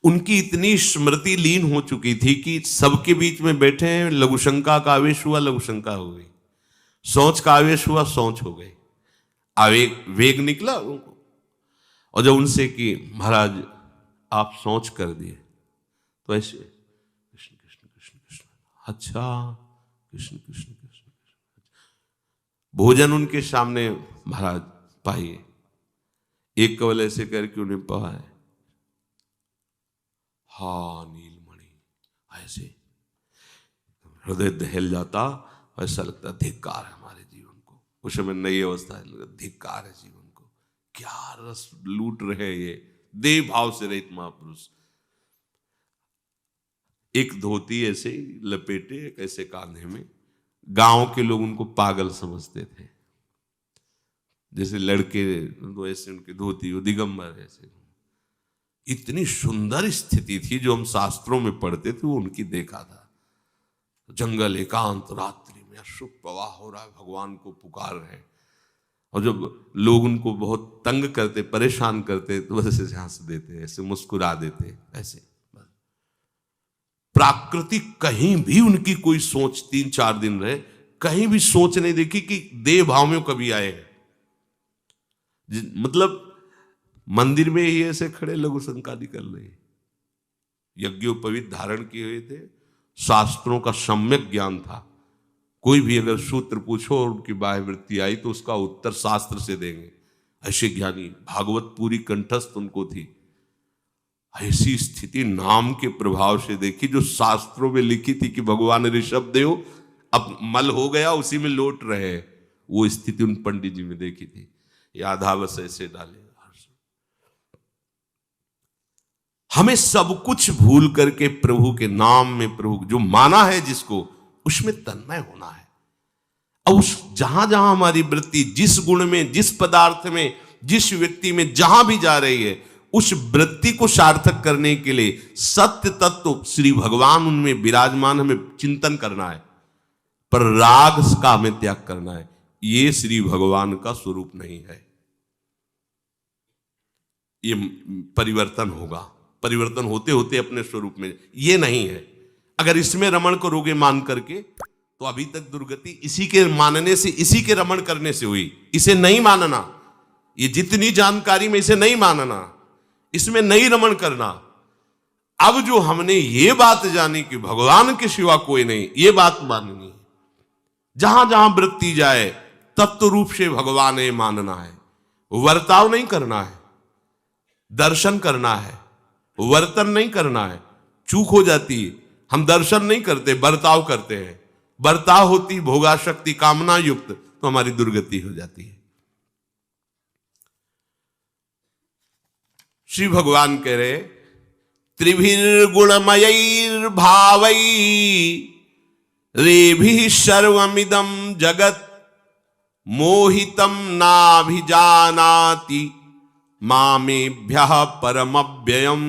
उनकी इतनी स्मृति लीन हो चुकी थी कि सबके बीच में बैठे हैं, लघुशंका का आवेश हुआ, लघुशंका हो गई, सोच का आवेश हुआ, सोच हो गई, आवेग वेग निकला उनको। और जब उनसे कि महाराज आप सोच कर दिए, तो ऐसे कृष्ण कृष्ण कृष्ण कृष्ण, अच्छा कृष्ण कृष्ण कृष्ण कृष्ण। भोजन उनके सामने महाराज पाइए, एक कवल ऐसे करके उन्हें पाए, हा नीलमणि, ऐसे हृदय दहल जाता, ऐसा लगता धिक्कार है हमारे जीवन को। उस समय नई अवस्था है, धिक्कार है जीवन को, क्या रस लूट रहे ये देव भाव से रहित महापुरुष। एक धोती ऐसे लपेटे, एक ऐसे कांधे में, गांव के लोग उनको पागल समझते थे। जैसे लड़के तो ऐसे उनकी धोती, वो दिगंबर ऐसे। इतनी सुंदर स्थिति थी जो हम शास्त्रों में पढ़ते थे, वो उनकी देखा था। जंगल एकांत रात्रि में अशुभ प्रवाह हो रहा है, भगवान को पुकार रहे, और जब लोग उनको बहुत तंग करते, परेशान करते, तो वैसे झांस देते, ऐसे मुस्कुरा देते, ऐसे। प्राकृतिक कहीं भी उनकी कोई सोच 3-4 दिन रहे, कहीं भी सोच नहीं देखी कि देव भाव में कभी आए हैं। मतलब मंदिर में ही ऐसे खड़े लघु शंका निकल रहे, यज्ञोपवीत धारण किए हुए थे, शास्त्रों का सम्यक ज्ञान था। कोई भी अगर सूत्र पूछो और उनकी बाह्यवृत्ति आई तो उसका उत्तर शास्त्र से देंगे, ऐसे ज्ञानी। भागवत पूरी कंठस्थ उनको थी। ऐसी स्थिति नाम के प्रभाव से देखी, जो शास्त्रों में लिखी थी कि भगवान ऋषभ देव अब मल हो गया, उसी में लौट रहे हैं, वो स्थिति उन पंडित जी में देखी थी। यादावश ऐसे डाले। हमें सब कुछ भूल करके प्रभु के नाम में, प्रभु जो माना है जिसको, उसमें तन्मय होना है। और उस जहां जहां हमारी वृत्ति जिस गुण में, जिस पदार्थ में, जिस व्यक्ति में जहां भी जा रही है, उस वृत्ति को सार्थक करने के लिए सत्य तत्व श्री भगवान उनमें विराजमान हमें चिंतन करना है, पर राग का हमें त्याग करना है। ये श्री भगवान का स्वरूप नहीं है। ये परिवर्तन होगा, परिवर्तन होते होते अपने स्वरूप में, ये नहीं है। अगर इसमें रमण करोगे मान करके, तो अभी तक दुर्गति इसी के मानने से, इसी के रमण करने से हुई। इसे नहीं मानना, ये जितनी जानकारी में इसे नहीं मानना, इसमें नहीं रमण करना। अब जो हमने ये बात जानी कि भगवान के सिवा कोई नहीं, ये बात माननी है। जहां जहां वृत्ति जाए तत्व रूप से भगवान ये मानना है। वर्ताव नहीं करना है, दर्शन करना है, वर्तन नहीं करना है। चूक हो जाती है, हम दर्शन नहीं करते, बर्ताव करते हैं। बर्ताव होती भोगाशक्ति कामना युक्त, तो हमारी दुर्गति हो जाती है। श्री भगवान कह रहे, त्रिभिर्गुणमयैर भावै रेभिः सर्वमिदं जगत मोहितं नाभिजानाति मामेभ्यः परमव्ययम्।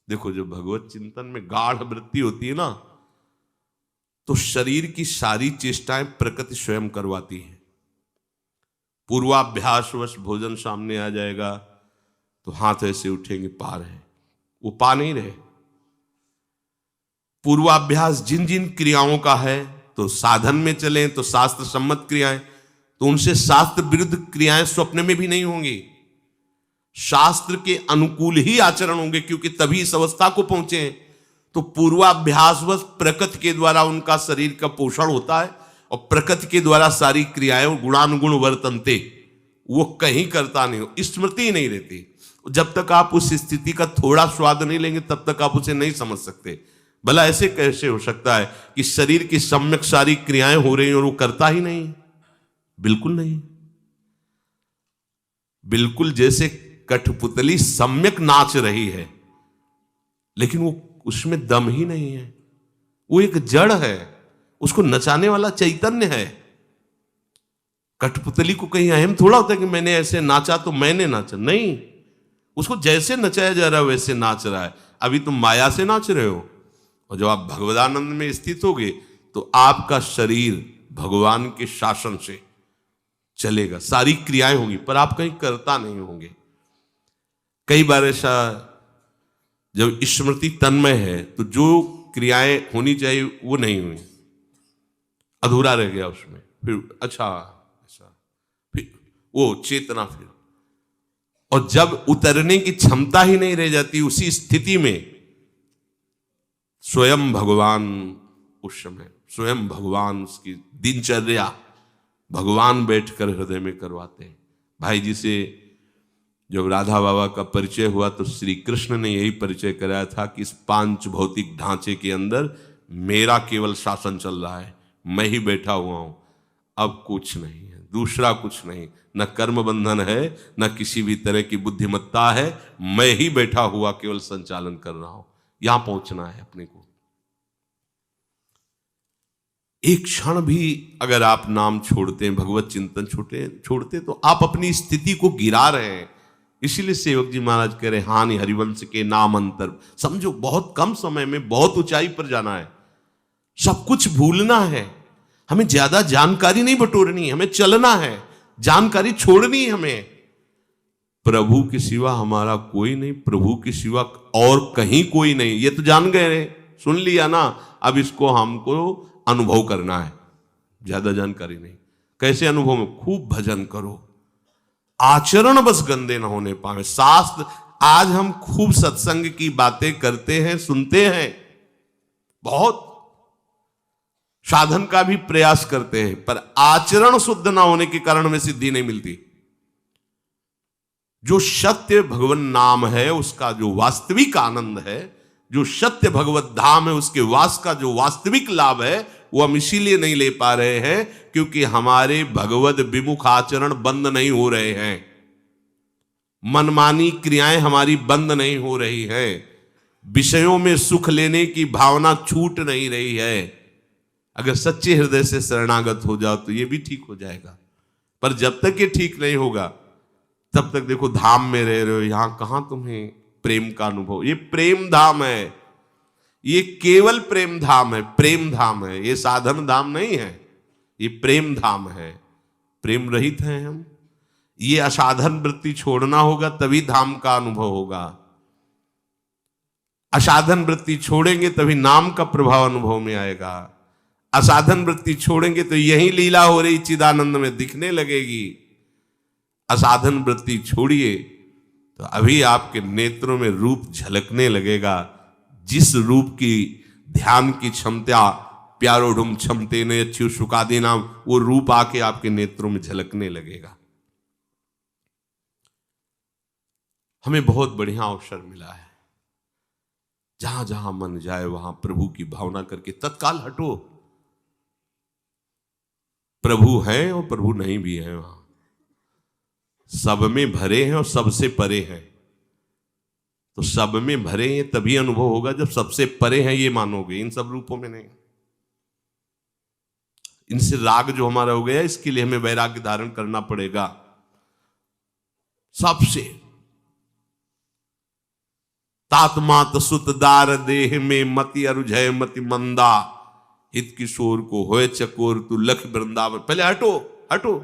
देखो, जब भगवत चिंतन में गाढ़ वृत्ति होती है ना, तो शरीर की सारी चेष्टाएं प्रकृति स्वयं करवाती है। पूर्वाभ्यासवश भोजन सामने आ जाएगा तो हाथ ऐसे उठेंगे, पा रहे, वो पा नहीं रहे। पूर्वाभ्यास जिन जिन क्रियाओं का है, तो साधन में चलें तो शास्त्र सम्मत क्रियाएं, तो उनसे शास्त्र विरुद्ध क्रियाएं स्वप्न में भी नहीं होंगी। शास्त्र के अनुकूल ही आचरण होंगे, क्योंकि तभी इस अवस्था को पहुंचे हैं। तो पूर्वाभ्यासवश प्रकृति के द्वारा उनका शरीर का पोषण होता है और प्रकृति के द्वारा सारी क्रियाएं गुणानुगुण वर्तनते, वो कहीं करता नहीं हो, स्मृति नहीं रहती। जब तक आप उस स्थिति का थोड़ा स्वाद नहीं लेंगे तब तक आप उसे नहीं समझ सकते। भला ऐसे कैसे हो सकता है कि शरीर की सम्यक सारी क्रियाएं हो रही हैं और वो करता ही नहीं? बिल्कुल नहीं। बिल्कुल जैसे कठपुतली सम्यक नाच रही है लेकिन वो उसमें दम ही नहीं है, वो एक जड़ है, उसको नचाने वाला चैतन्य है। कठपुतली को कहीं अहम थोड़ा होता है कि मैंने ऐसे नाचा तो मैंने नाचा, नहीं, उसको जैसे नचाया जा रहा है वैसे नाच रहा है। अभी तुम माया से नाच रहे हो और जब आप भगवदानंद में स्थित होगे तो आपका शरीर भगवान के शासन से चलेगा, सारी क्रियाएं होंगी पर आप कहीं करता नहीं होंगे। कई बार ऐसा जब स्मृति तन्मय है तो जो क्रियाएं होनी चाहिए वो नहीं हुई, अधूरा रह गया उसमें, फिर अच्छा ऐसा, फिर वो चेतना, फिर और जब उतरने की क्षमता ही नहीं रह जाती उसी स्थिति में स्वयं भगवान, उस समय स्वयं भगवान उसकी दिनचर्या भगवान बैठकर हृदय में करवाते हैं। भाई जी से जब राधा बाबा का परिचय हुआ तो श्री कृष्ण ने यही परिचय कराया था कि इस पांच भौतिक ढांचे के अंदर मेरा केवल शासन चल रहा है, मैं ही बैठा हुआ हूं, अब कुछ नहीं है, दूसरा कुछ नहीं, न कर्म बंधन है न किसी भी तरह की बुद्धिमत्ता है, मैं ही बैठा हुआ केवल संचालन कर रहा हूं। यहां पहुंचना है अपने को। एक क्षण भी अगर आप नाम छोड़ते हैं, भगवत चिंतन छोड़ते तो आप अपनी स्थिति को गिरा रहे हैं। इसीलिए सेवक जी महाराज कह रहे हानि हरिवंश के नाम अंतर। समझो बहुत कम समय में बहुत ऊंचाई पर जाना है, सब कुछ भूलना है, हमें ज्यादा जानकारी नहीं बटोरनी, हमें चलना है, जानकारी छोड़नी है हमें। प्रभु के सिवा हमारा कोई नहीं, प्रभु के सिवा और कहीं कोई नहीं, ये तो जान गए, सुन लिया ना, अब इसको हमको अनुभव करना है, ज्यादा जानकारी नहीं। कैसे अनुभव में? खूब भजन करो, आचरण बस गंदे ना होने पाए। शास्त्र, आज हम खूब सत्संग की बातें करते हैं, सुनते हैं, बहुत साधन का भी प्रयास करते हैं, पर आचरण शुद्ध ना होने के कारण हमें सिद्धि नहीं मिलती। जो सत्य भगवान नाम है उसका जो वास्तविक आनंद है, जो सत्य भगवत धाम है उसके वास का जो वास्तविक लाभ है, वो हम इसीलिए नहीं ले पा रहे हैं क्योंकि हमारे भगवत विमुख आचरण बंद नहीं हो रहे हैं, मनमानी क्रियाएं हमारी बंद नहीं हो रही है, विषयों में सुख लेने की भावना छूट नहीं रही है। अगर सच्चे हृदय से शरणागत हो जाओ तो ये भी ठीक हो जाएगा, पर जब तक ये ठीक नहीं होगा तब तक देखो धाम में रह रहे हो, यहां कहां तुम्हें प्रेम का अनुभव। ये प्रेम धाम है, ये केवल प्रेम धाम है, प्रेम धाम है, ये साधन धाम नहीं है, ये प्रेम धाम है। प्रेम रहित हैं हम, ये असाधन वृत्ति छोड़ना होगा तभी धाम का अनुभव होगा। असाधन वृत्ति छोड़ेंगे तभी नाम का प्रभाव अनुभव में आएगा। असाधन वृत्ति छोड़ेंगे तो यही लीला हो रही चिदानंद में दिखने लगेगी। असाधन वृत्ति छोड़िए तो अभी आपके नेत्रों में रूप झलकने लगेगा, जिस रूप की ध्यान की क्षमता प्यारोढ़ुम क्षमते ने अच्छी सुखादी नाम, वो रूप आके आपके नेत्रों में झलकने लगेगा। हमें बहुत बढ़िया अवसर मिला है, जहां जहां मन जाए वहां प्रभु की भावना करके तत्काल हटो। प्रभु है और प्रभु नहीं भी है, वहां सब में भरे हैं और सबसे परे हैं। तो सब में भरे हैं तभी अनुभव होगा जब सबसे परे हैं ये मानोगे, इन सब रूपों में नहीं। इनसे राग जो हमारा हो गया, इसके लिए हमें वैराग्य धारण करना पड़ेगा। सबसे तात्मात सुतदार देह में मति अरुझय मति मंदा, हित किशोर को होए चकोर तू लख वृंदावन। पहले हटो हटो,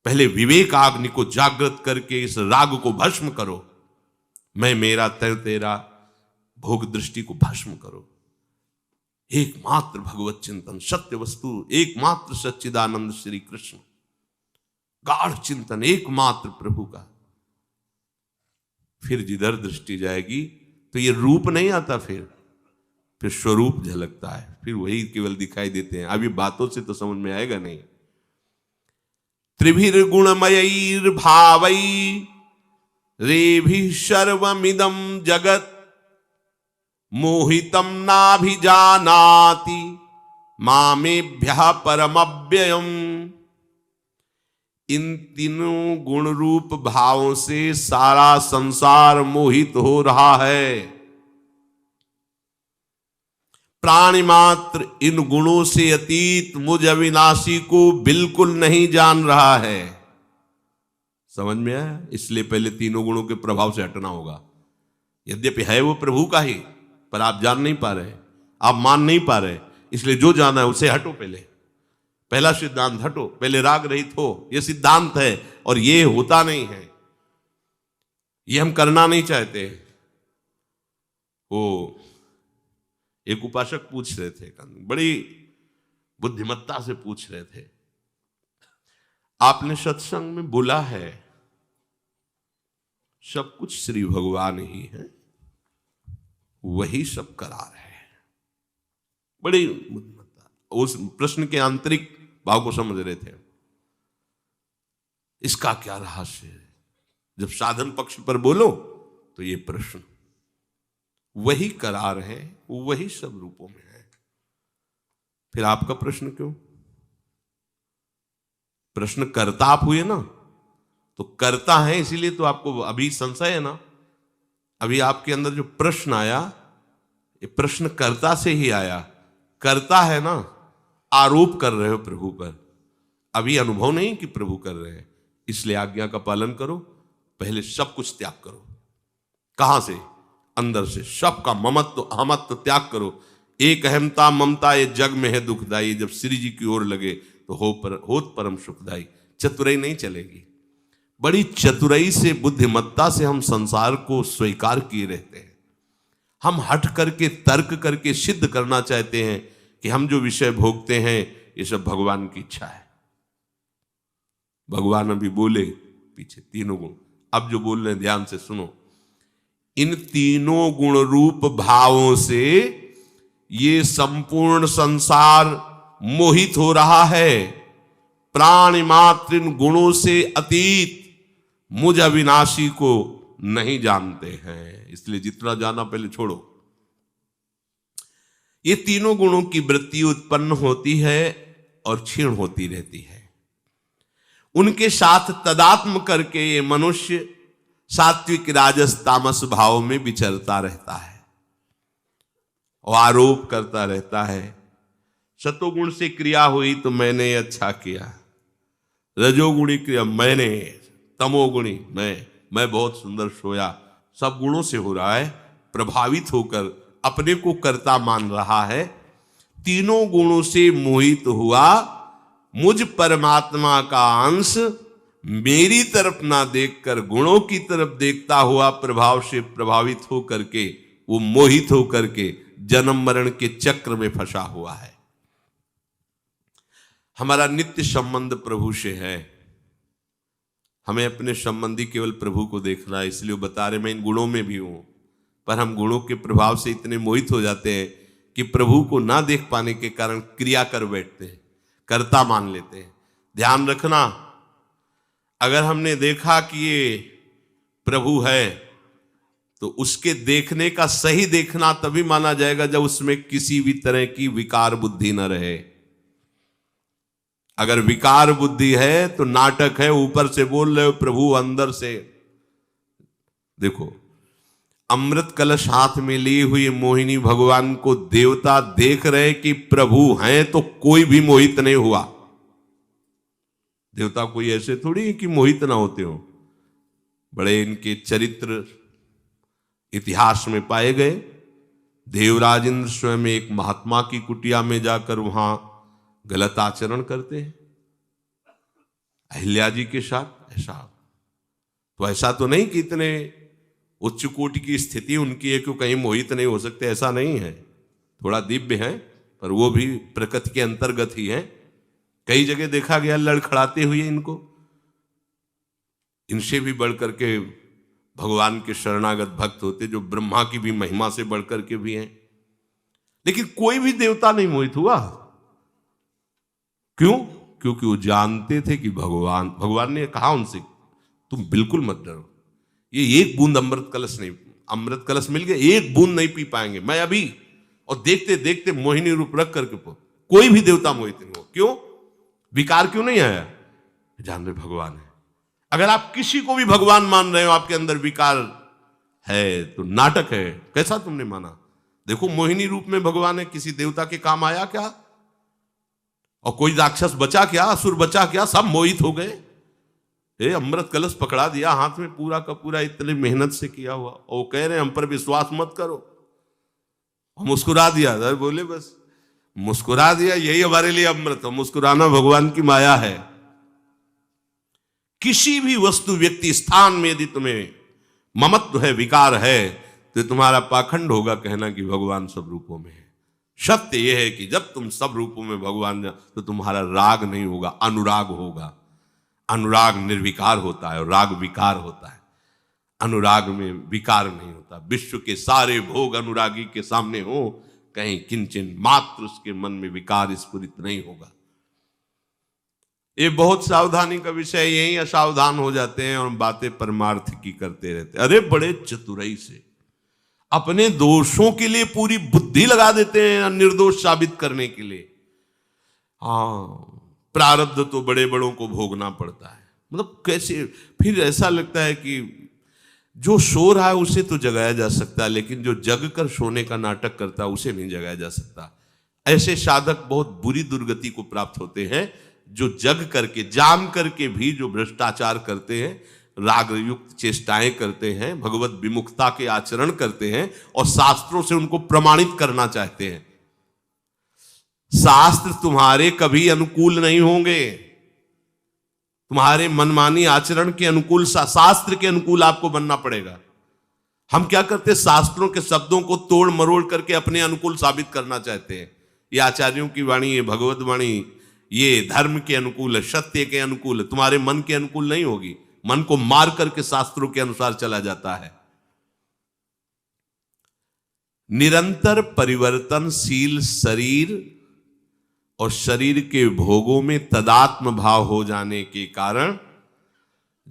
पहले विवेक अग्नि को जागृत करके इस राग को भस्म करो। मैं मेरा तय तेरा भोग दृष्टि को भस्म करो। एकमात्र भगवत चिंतन, सत्य वस्तु एकमात्र सच्चिदानंद श्री कृष्ण, गाढ़ चिंतन एकमात्र प्रभु का। फिर जिधर दृष्टि जाएगी तो ये रूप नहीं आता, फिर स्वरूप झलकता है, फिर वही केवल दिखाई देते हैं। अभी बातों से तो समझ में आएगा नहीं। त्रिभिर्गुणमयैर भावै रेभिः सर्वमिदं जगत् मोहितं नाभिजानाति मामेभ्यः परमव्ययम्। इन तीनों गुण रूप भावों से सारा संसार मोहित हो रहा है। प्राणी मात्र इन गुणों से अतीत मुझ अविनाशी को बिल्कुल नहीं जान रहा है। समझ में आया? इसलिए पहले तीनों गुणों के प्रभाव से हटना होगा। यद्यपि है वो प्रभु का ही, पर आप जान नहीं पा रहे, आप मान नहीं पा रहे, इसलिए जो जाना है उससे हटो। पहला सिद्धांत हटो, पहले राग रहित हो। यह सिद्धांत है और ये होता नहीं है, ये हम करना नहीं चाहते। वो एक उपासक पूछ रहे थे, बड़ी बुद्धिमत्ता से पूछ रहे थे, आपने सत्संग में बोला है सब कुछ श्री भगवान ही है, वही सब करा रहे हैं। बड़ी बुद्धिमत्ता, उस प्रश्न के आंतरिक भाव को समझ रहे थे। इसका क्या रहस्य है? जब साधन पक्ष पर बोलो तो ये प्रश्न, वही करार है, वही सब रूपों में है, फिर आपका प्रश्न क्यों? प्रश्न करता आप हुए ना, तो करता है इसीलिए तो आपको अभी संशय है ना। अभी आपके अंदर जो प्रश्न आया, ये प्रश्न कर्ता से ही आया। करता है ना, आरोप कर रहे हो प्रभु पर, अभी अनुभव नहीं कि प्रभु कर रहे हैं। इसलिए आज्ञा का पालन करो, पहले सब कुछ त्याग करो। कहां से? अंदर से। सबका ममत्व अहमत्व त्याग करो। एक अहमता ममता ये जग में है दुखदाई, जब श्री जी की ओर लगे तो होत परम सुखदाई। चतुराई नहीं चलेगी। बड़ी चतुराई से, बुद्धिमत्ता से हम संसार को स्वीकार किए रहते हैं। हम हट करके तर्क करके सिद्ध करना चाहते हैं कि हम जो विषय भोगते हैं ये सब भगवान की इच्छा है। भगवान अभी बोले पीछे तीनों गुण, अब जो बोल रहे हैं ध्यान से सुनो। इन तीनों गुण रूप भावों से ये संपूर्ण संसार मोहित हो रहा है। प्राणी मात्र इन गुणों से अतीत मुझ अविनाशी को नहीं जानते हैं। इसलिए जितना जाना पहले छोड़ो। ये तीनों गुणों की वृत्ति उत्पन्न होती है और क्षीण होती रहती है। उनके साथ तदात्म करके ये मनुष्य सात्विक राजस तामस भाव में विचरता रहता है और आरोप करता रहता है। सतोगुण से क्रिया हुई तो मैंने अच्छा किया, रजोगुणी क्रिया मैंने, तमोगुणी मैं बहुत सुंदर सोया। सब गुणों से हो रहा है, प्रभावित होकर अपने को कर्ता मान रहा है। तीनों गुणों से मोहित हुआ, मुझ परमात्मा का अंश मेरी तरफ ना देखकर गुणों की तरफ देखता हुआ प्रभाव से प्रभावित होकर के वो मोहित होकर के जन्म मरण के चक्र में फंसा हुआ है। हमारा नित्य संबंध प्रभु से है। हमें अपने संबंधी केवल प्रभु को देखना है। इसलिए बता रहे मैं इन गुणों में भी हूं, पर हम गुणों के प्रभाव से इतने मोहित हो जाते हैं कि प्रभु को ना देख पाने के कारण क्रिया कर बैठते हैं, कर्ता मान लेते हैं। ध्यान रखना, अगर हमने देखा कि ये प्रभु है तो उसके देखने का सही देखना तभी माना जाएगा जब उसमें किसी भी तरह की विकार बुद्धि न रहे। अगर विकार बुद्धि है तो नाटक है, ऊपर से बोल रहे हो प्रभु, अंदर से देखो। अमृत कलश हाथ में ली हुई मोहिनी भगवान को देवता देख रहे कि प्रभु हैं तो कोई भी मोहित नहीं हुआ। देवता कोई ऐसे थोड़ी कि मोहित ना होते हो। बड़े इनके चरित्र इतिहास में पाए गए। देवराज इंद्र स्वयं एक महात्मा की कुटिया में जाकर वहां गलत आचरण करते हैं अहिल्या जी के साथ। ऐसा तो नहीं कि इतने उच्च कोटि की स्थिति उनकी है कि कहीं मोहित नहीं हो सकते, ऐसा नहीं है। थोड़ा दिव्य है, पर वो भी प्रकृति के अंतर्गत ही है। कई जगह देखा गया लड़खड़ाते हुए इनको। इनसे भी बढ़ करके भगवान के शरणागत भक्त होते जो ब्रह्मा की भी महिमा से बढ़कर के भी हैं, लेकिन कोई भी देवता नहीं मोहित हुआ। क्यों? क्योंकि वो जानते थे कि भगवान ने कहा उनसे, तुम बिल्कुल मत डरो, ये एक बूंद अमृत कलश मिल गया, एक बूंद नहीं पी पाएंगे मैं अभी। और देखते देखते मोहिनी रूप रख करके कोई भी देवता मोहित नहीं हो। क्यों? विकार क्यों नहीं आया? जान रहे भगवान है। अगर आप किसी को भी भगवान मान रहे हो, आपके अंदर विकार है तो नाटक है। कैसा तुमने माना? देखो मोहिनी रूप में भगवान है, किसी देवता के काम आया क्या? और कोई राक्षस बचा क्या? असुर बचा क्या? सब मोहित हो गए। अमृत कलश पकड़ा दिया हाथ में पूरा का पूरा, इतनी मेहनत से किया हुआ, और कह रहे हैं हम पर विश्वास मत करो। मुस्कुरा दिया, बोले बस मुस्कुरा दिया, यही हमारे लिए अमृत है। मुस्कुराना भगवान की माया है। किसी भी वस्तु, व्यक्ति, स्थान में यदि तुम्हें ममत्व है, विकार है, तो तुम्हारा पाखंड होगा कहना कि भगवान सब रूपों में है। सत्य यह है कि जब तुम सब रूपों में भगवान तो तुम्हारा राग नहीं होगा, अनुराग होगा। अनुराग निर्विकार होता है और राग विकार होता है। अनुराग में विकार नहीं होता। विश्व के सारे भोग अनुरागी के सामने हो, कहीं किंचन मात्र उसके मन में विकार स्फुरित नहीं होगा। ये बहुत सावधानी का विषय, यही असावधान हो जाते हैं और बातें परमार्थ की करते रहते। अरे बड़े चतुराई से अपने दोषों के लिए पूरी बुद्धि लगा देते हैं निर्दोष साबित करने के लिए। हाँ, प्रारब्ध तो बड़े बड़ों को भोगना पड़ता है। मतलब कैसे? फिर ऐसा लगता है कि जो सो रहा है उसे तो जगाया जा सकता है, लेकिन जो जग कर सोने का नाटक करता है उसे नहीं जगाया जा सकता। ऐसे साधक बहुत बुरी दुर्गति को प्राप्त होते हैं, जो जग करके, जान करके भी जो भ्रष्टाचार करते हैं, राग युक्त चेष्टाएं करते हैं, भगवत विमुखता के आचरण करते हैं और शास्त्रों से उनको प्रमाणित करना चाहते हैं। शास्त्र तुम्हारे कभी अनुकूल नहीं होंगे। तुम्हारे मनमानी आचरण के अनुकूल, शास्त्र के अनुकूल आपको बनना पड़ेगा। हम क्या करते? शास्त्रों के शब्दों को तोड़ मरोड़ करके अपने अनुकूल साबित करना चाहते हैं। ये आचार्यों की वाणी, ये भगवत वाणी, ये धर्म के अनुकूल है, सत्य के अनुकूल है, तुम्हारे मन के अनुकूल नहीं होगी। मन को मार करके शास्त्रों के अनुसार चला जाता है। निरंतर परिवर्तनशील शरीर और शरीर के भोगों में तदात्म भाव हो जाने के कारण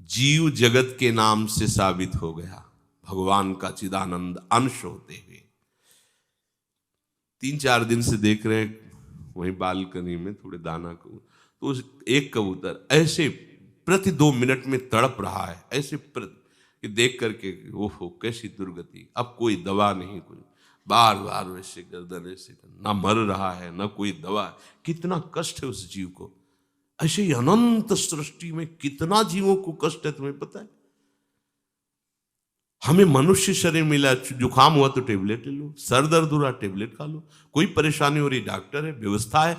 जीव जगत के नाम से साबित हो गया, भगवान का चिदानंद अंश होते हुए। 3-4 दिन से देख रहे हैं वहीं बालकनी में थोड़े दाना को, तो एक कबूतर ऐसे प्रति 2 मिनट में तड़प रहा है, ऐसे कि देख करके ओहो कैसी दुर्गति। अब कोई दवा नहीं, कोई बार बार वैसे गर्दन ऐसे, ना मर रहा है ना कोई दवा। कितना कष्ट है उस जीव को। ऐसे ही अनंत सृष्टि में कितना जीवों को कष्ट है, तुम्हें पता है? हमें मनुष्य शरीर मिला, जुकाम हुआ तो टेबलेट ले लो, सर दर्द हो रहा टेबलेट खा लो, कोई परेशानी हो रही डॉक्टर है, व्यवस्था है।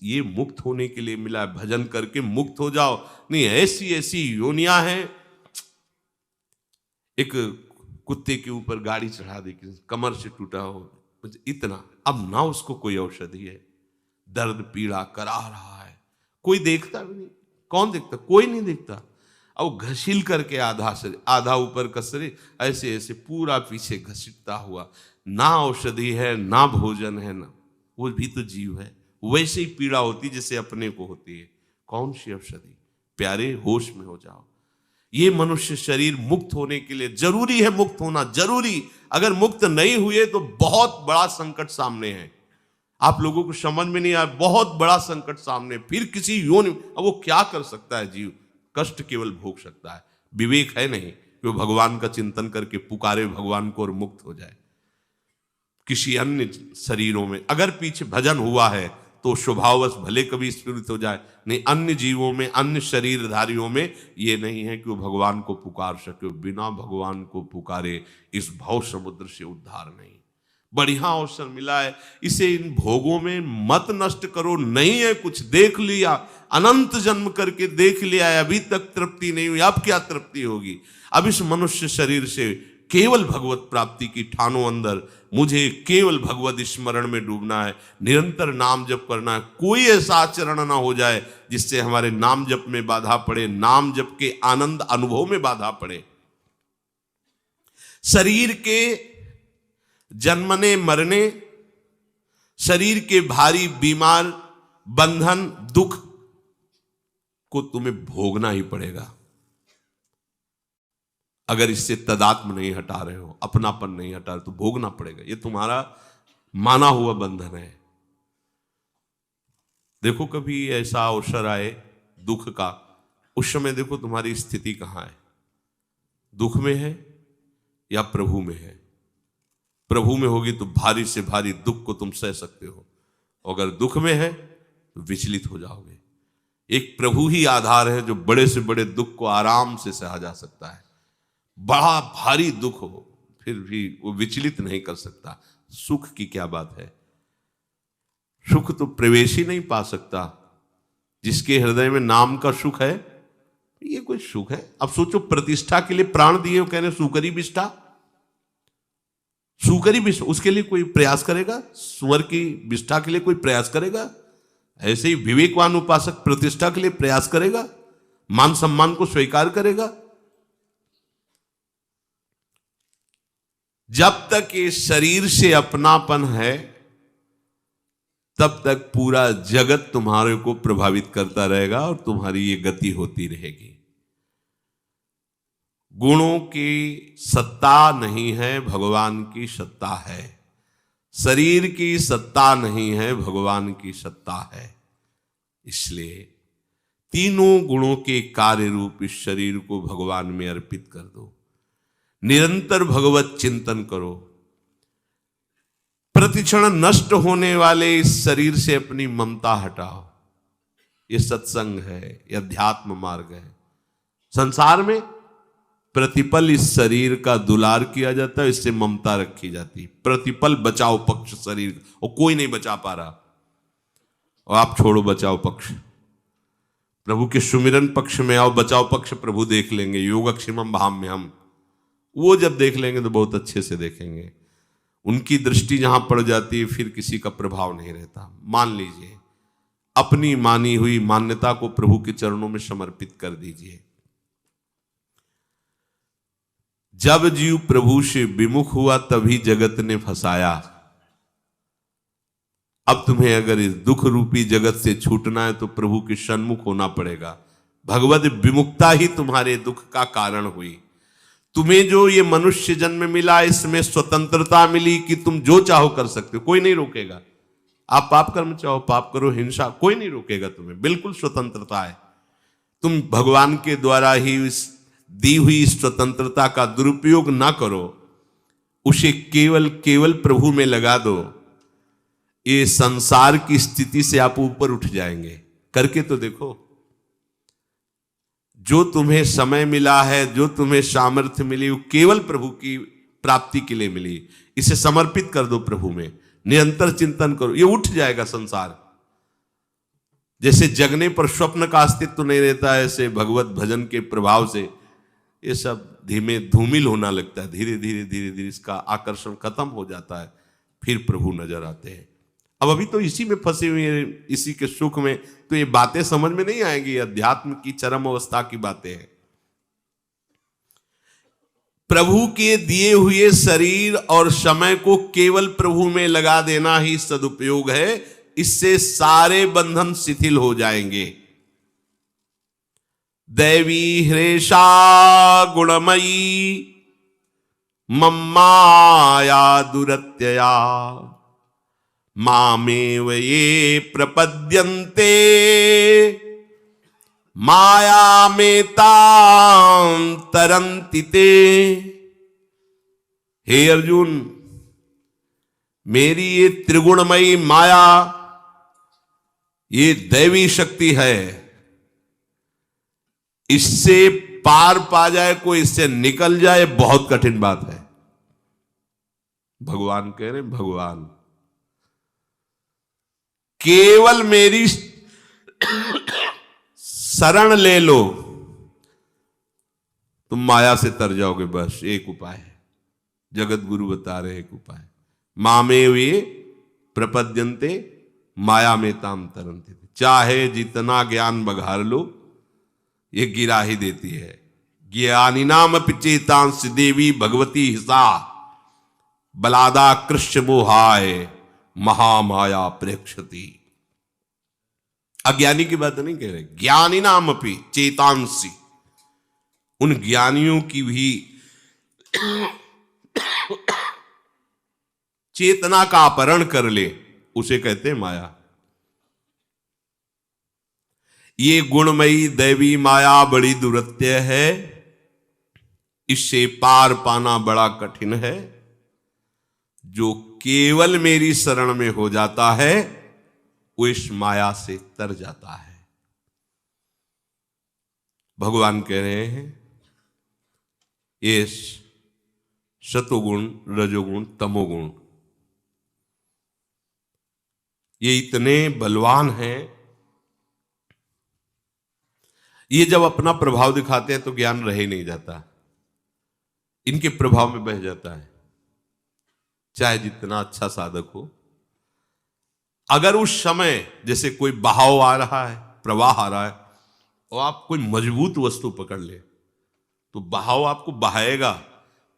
ये मुक्त होने के लिए मिला है, भजन करके मुक्त हो जाओ। नहीं, ऐसी ऐसी योनियां हैं। एक कुत्ते के ऊपर गाड़ी चढ़ा दी, कमर से टूटा हो, इतना, अब ना उसको कोई औषधि है, दर्द पीड़ा करा रहा है, कोई देखता भी नहीं। कौन देखता? कोई नहीं देखता। अब घसील करके आधा ऊपर कसरे, ऐसे ऐसे पूरा पीछे घसीटता हुआ, ना औषधि है ना भोजन है, ना वो भी तो जीव है। वैसे ही पीड़ा होती जैसे अपने को होती है। कौन सी औषधि? प्यारे होश में हो जाओ। ये मनुष्य शरीर मुक्त होने के लिए जरूरी है, मुक्त होना जरूरी। अगर मुक्त नहीं हुए तो बहुत बड़ा संकट सामने है। आप लोगों को समझ में नहीं आया, बहुत बड़ा संकट सामने। फिर किसी योनि, अब वो क्या कर सकता है जीव? कष्ट केवल भोग सकता है। विवेक है नहीं कि वो भगवान का चिंतन करके पुकारे भगवान को और मुक्त हो जाए। किसी अन्य शरीरों में अगर पीछे भजन हुआ है तो स्वभाववश भले कभी स्फुरित हो जाए, नहीं अन्य जीवों में, अन्य शरीरधारियों में ये नहीं है कि वो भगवान को पुकार सके। बिना भगवान को पुकारे इस भव समुद्र से उद्धार नहीं। बढ़िया अवसर मिला है, इसे इन भोगों में मत नष्ट करो। नहीं है कुछ, देख लिया, अनंत जन्म करके देख लिया है, अभी तक तृप्ति नहीं हुई, अब क्या तृप्ति होगी? अब इस मनुष्य शरीर से केवल भगवत प्राप्ति की ठानो अंदर, मुझे केवल भगवत स्मरण में डूबना है, निरंतर नाम जप करना है। कोई ऐसा आचरण ना हो जाए जिससे हमारे नाम जप में बाधा पड़े, नाम जप के आनंद अनुभव में बाधा पड़े। शरीर के जन्मने मरने, शरीर के भारी बीमार बंधन दुख को तुम्हें भोगना ही पड़ेगा। अगर इससे तदात्म नहीं हटा रहे हो, अपनापन नहीं हटा रहे, तो भोगना पड़ेगा। ये तुम्हारा माना हुआ बंधन है। देखो कभी ऐसा अवसर आए दुख का, उस समय देखो तुम्हारी स्थिति कहां है, दुख में है या प्रभु में है। प्रभु में होगी तो भारी से भारी दुख को तुम सह सकते हो, अगर दुख में है तो विचलित हो जाओगे। एक प्रभु ही आधार है जो बड़े से बड़े दुख को आराम से सहा जा सकता है। बड़ा भारी दुख हो फिर भी वो विचलित नहीं कर सकता। सुख की क्या बात है, सुख तो प्रवेश ही नहीं पा सकता। जिसके हृदय में नाम का सुख है, ये कोई सुख है? अब सोचो, प्रतिष्ठा के लिए प्राण दिए, वो कह रहे सुकरी विष्ठा, सुकरी विष्ठा, उसके लिए कोई प्रयास करेगा? सुअर की विष्ठा के लिए कोई प्रयास करेगा? ऐसे ही विवेकवान उपासक प्रतिष्ठा के लिए प्रयास करेगा, मान सम्मान को स्वीकार करेगा? जब तक ये शरीर से अपनापन है तब तक पूरा जगत तुम्हारे को प्रभावित करता रहेगा और तुम्हारी ये गति होती रहेगी। गुणों की सत्ता नहीं है, भगवान की सत्ता है। शरीर की सत्ता नहीं है, भगवान की सत्ता है। इसलिए तीनों गुणों के कार्य रूप इस शरीर को भगवान में अर्पित कर दो। निरंतर भगवत चिंतन करो। प्रतिक्षण नष्ट होने वाले इस शरीर से अपनी ममता हटाओ। ये सत्संग है, ये अध्यात्म मार्ग है। संसार में प्रतिपल इस शरीर का दुलार किया जाता है, इससे ममता रखी जाती। प्रतिपल बचाओ पक्ष शरीर, और कोई नहीं बचा पा रहा, और आप छोड़ो बचाओ पक्ष। प्रभु के सुमिरन पक्ष में आओ, बचाओ पक्ष प्रभु देख लेंगे। योगक्षेमम भाम में हम वो जब देख लेंगे तो बहुत अच्छे से देखेंगे। उनकी दृष्टि जहां पड़ जाती है फिर किसी का प्रभाव नहीं रहता। मान लीजिए, अपनी मानी हुई मान्यता को प्रभु के चरणों में समर्पित कर दीजिए। जब जीव प्रभु से विमुख हुआ तभी जगत ने फंसाया। अब तुम्हें अगर इस दुख रूपी जगत से छूटना है तो प्रभु के सन्मुख होना पड़ेगा। भगवत विमुखता ही तुम्हारे दुख का कारण हुई। तुम्हें जो ये मनुष्य जन्म मिला, इसमें स्वतंत्रता मिली कि तुम जो चाहो कर सकते हो, कोई नहीं रोकेगा। आप पाप कर्म चाहो पाप करो, हिंसा, कोई नहीं रोकेगा तुम्हें, बिल्कुल स्वतंत्रता है। तुम भगवान के द्वारा ही इस दी हुई स्वतंत्रता का दुरुपयोग ना करो, उसे केवल केवल प्रभु में लगा दो। ये संसार की स्थिति से आप ऊपर उठ जाएंगे। करके तो देखो। जो तुम्हें समय मिला है, जो तुम्हें सामर्थ्य मिली, वो केवल प्रभु की प्राप्ति के लिए मिली। इसे समर्पित कर दो प्रभु में, निरंतर चिंतन करो, ये उठ जाएगा संसार। जैसे जगने पर स्वप्न का अस्तित्व नहीं रहता है, ऐसे भगवत भजन के प्रभाव से ये सब धीमे धूमिल होना लगता है। धीरे धीरे धीरे धीरे इसका आकर्षण खत्म हो जाता है, फिर प्रभु नजर आते हैं। अब अभी तो इसी में फंसे हुए हैं, इसी के सुख में, तो ये बातें समझ में नहीं आएंगी। अध्यात्म की चरम अवस्था की बातें हैं। प्रभु के दिए हुए शरीर और समय को केवल प्रभु में लगा देना ही सदुपयोग है। इससे सारे बंधन शिथिल हो जाएंगे। दैवी हृषा गुणमयी मम्माया दुरत्यया मामेव ये प्रपद्यन्ते माया में ताम तरंति ते। हे अर्जुन, मेरी ये त्रिगुणमयी माया, ये दैवी शक्ति है। इससे पार पा जाए कोई, इससे निकल जाए, बहुत कठिन बात है। भगवान कह रहे, भगवान केवल मेरी शरण ले लो, तुम माया से तर जाओगे। बस एक उपाय है, जगत गुरु बता रहे एक उपाय। मामे वे प्रपद्यन्ते माया में ताम तरंते। चाहे जितना ज्ञान बघार लो, ये गिरा ही देती है। ज्ञानिनामपि चेतांसि देवी भगवती हिसा बलादा कृष्ण मोहाय महामाया प्रेक्षति। अज्ञानी की बात नहीं कह रहे, ज्ञानिनामपि चेतांसि, उन ज्ञानियों की भी चेतना का अपहरण कर ले, उसे कहते हैं माया। ये गुणमयी दैवी माया बड़ी दुरत्य है, इससे पार पाना बड़ा कठिन है। जो केवल मेरी शरण में हो जाता है वो इस माया से तर जाता है। भगवान कह रहे हैं ये सतोगुण, रजोगुण, तमोगुण ये इतने बलवान हैं, ये जब अपना प्रभाव दिखाते हैं तो ज्ञान रह ही नहीं जाता, इनके प्रभाव में बह जाता है। चाहे जितना अच्छा साधक हो, अगर उस समय जैसे कोई बहाव आ रहा है, प्रवाह आ रहा है, और आप कोई मजबूत वस्तु पकड़ ले तो बहाव आपको बहाएगा,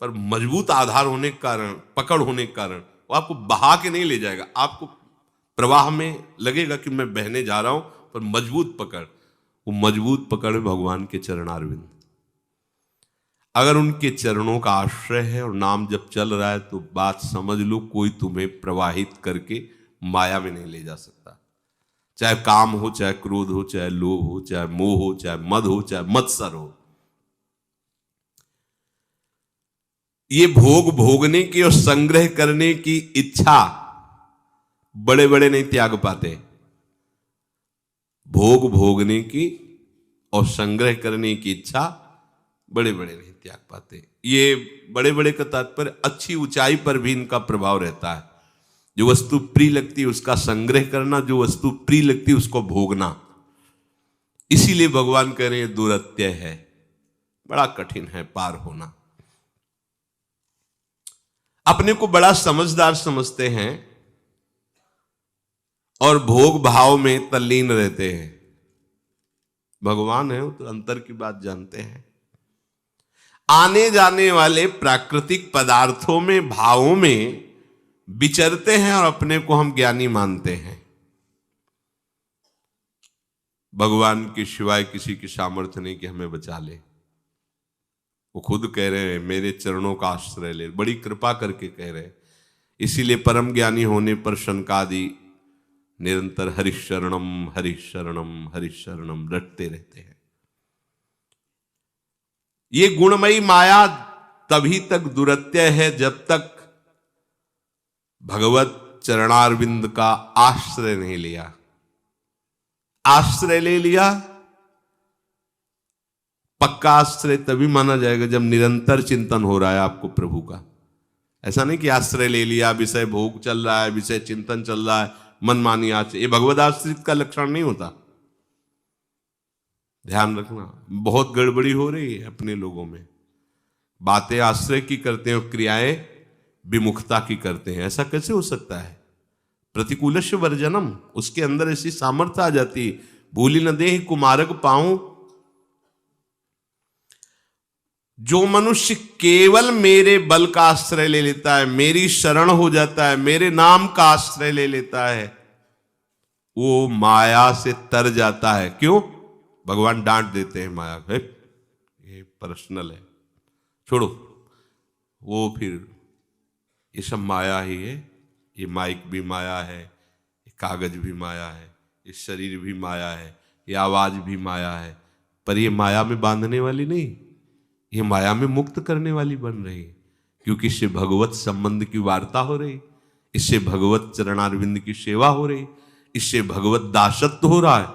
पर मजबूत आधार होने के कारण, पकड़ होने के कारण वो आपको बहा के नहीं ले जाएगा। आपको प्रवाह में लगेगा कि मैं बहने जा रहा हूं, पर मजबूत पकड़, वो मजबूत पकड़ भगवान के चरणारविंद। अगर उनके चरणों का आश्रय है और नाम जब चल रहा है तो बात समझ लो, कोई तुम्हें प्रवाहित करके माया में नहीं ले जा सकता। चाहे काम हो, चाहे क्रोध हो, चाहे लोभ हो, चाहे मोह हो, चाहे मद हो, चाहे मत्सर हो। ये भोग भोगने की और संग्रह करने की इच्छा बड़े बड़े नहीं त्याग पाते। भोग भोगने की और संग्रह करने की इच्छा बड़े बड़े नहीं त्याग पाते। ये बड़े बड़े का तात्पर्य अच्छी ऊंचाई पर भी इनका प्रभाव रहता है। जो वस्तु प्रिय लगती है उसका संग्रह करना, जो वस्तु प्रिय लगती है उसको भोगना। इसीलिए भगवान कह रहे हैं दुरत्य है, बड़ा कठिन है पार होना। अपने को बड़ा समझदार समझते हैं और भोग भाव में तल्लीन रहते हैं। भगवान है वो तो अंतर की बात जानते हैं। आने जाने वाले प्राकृतिक पदार्थों में, भावों में विचरते हैं और अपने को हम ज्ञानी मानते हैं। भगवान के सिवाय किसी की सामर्थ्य नहीं कि हमें बचा ले। वो खुद कह रहे हैं मेरे चरणों का आश्रय ले, बड़ी कृपा करके कह रहे हैं। इसीलिए परम ज्ञानी होने पर शनकादि निरंतर हरिशरणम हरिशरणम हरिशरणम रटते रहते हैं। ये गुणमयी माया तभी तक दुरत्य है जब तक भगवत चरणारविंद का आश्रय नहीं लिया। आश्रय ले लिया, पक्का आश्रय तभी माना जाएगा जब निरंतर चिंतन हो रहा है आपको प्रभु का। ऐसा नहीं कि आश्रय ले लिया, विषय भोग चल रहा है, विषय चिंतन चल रहा है, मनमानी आश्रय, ये भगवत आश्रित का लक्षण नहीं होता। ध्यान रखना, बहुत गड़बड़ी हो रही है अपने लोगों में। बातें आश्रय की करते हैं और क्रियाएं विमुखता की करते हैं। ऐसा कैसे हो सकता है? प्रतिकूलस्य वर्जनम, उसके अंदर ऐसी सामर्थ्य आ जाती, भूली न देहि कुमारक पाऊं। जो मनुष्य केवल मेरे बल का आश्रय ले लेता है, मेरी शरण हो जाता है, मेरे नाम का आश्रय ले लेता है, वो माया से तर जाता है। क्यों? भगवान डांट देते हैं माया को, ये पर्सनल है, छोड़ो, वो फिर ये सब माया ही है। ये माइक भी माया है, ये कागज भी माया है, ये शरीर भी माया है, ये आवाज भी माया है, पर ये माया में बांधने वाली नहीं, ये माया में मुक्त करने वाली बन रही है। क्योंकि इससे भगवत संबंध की वार्ता हो रही, इससे भगवत चरणारविंद की सेवा हो रही, इससे भगवत दासत्व हो रहा है।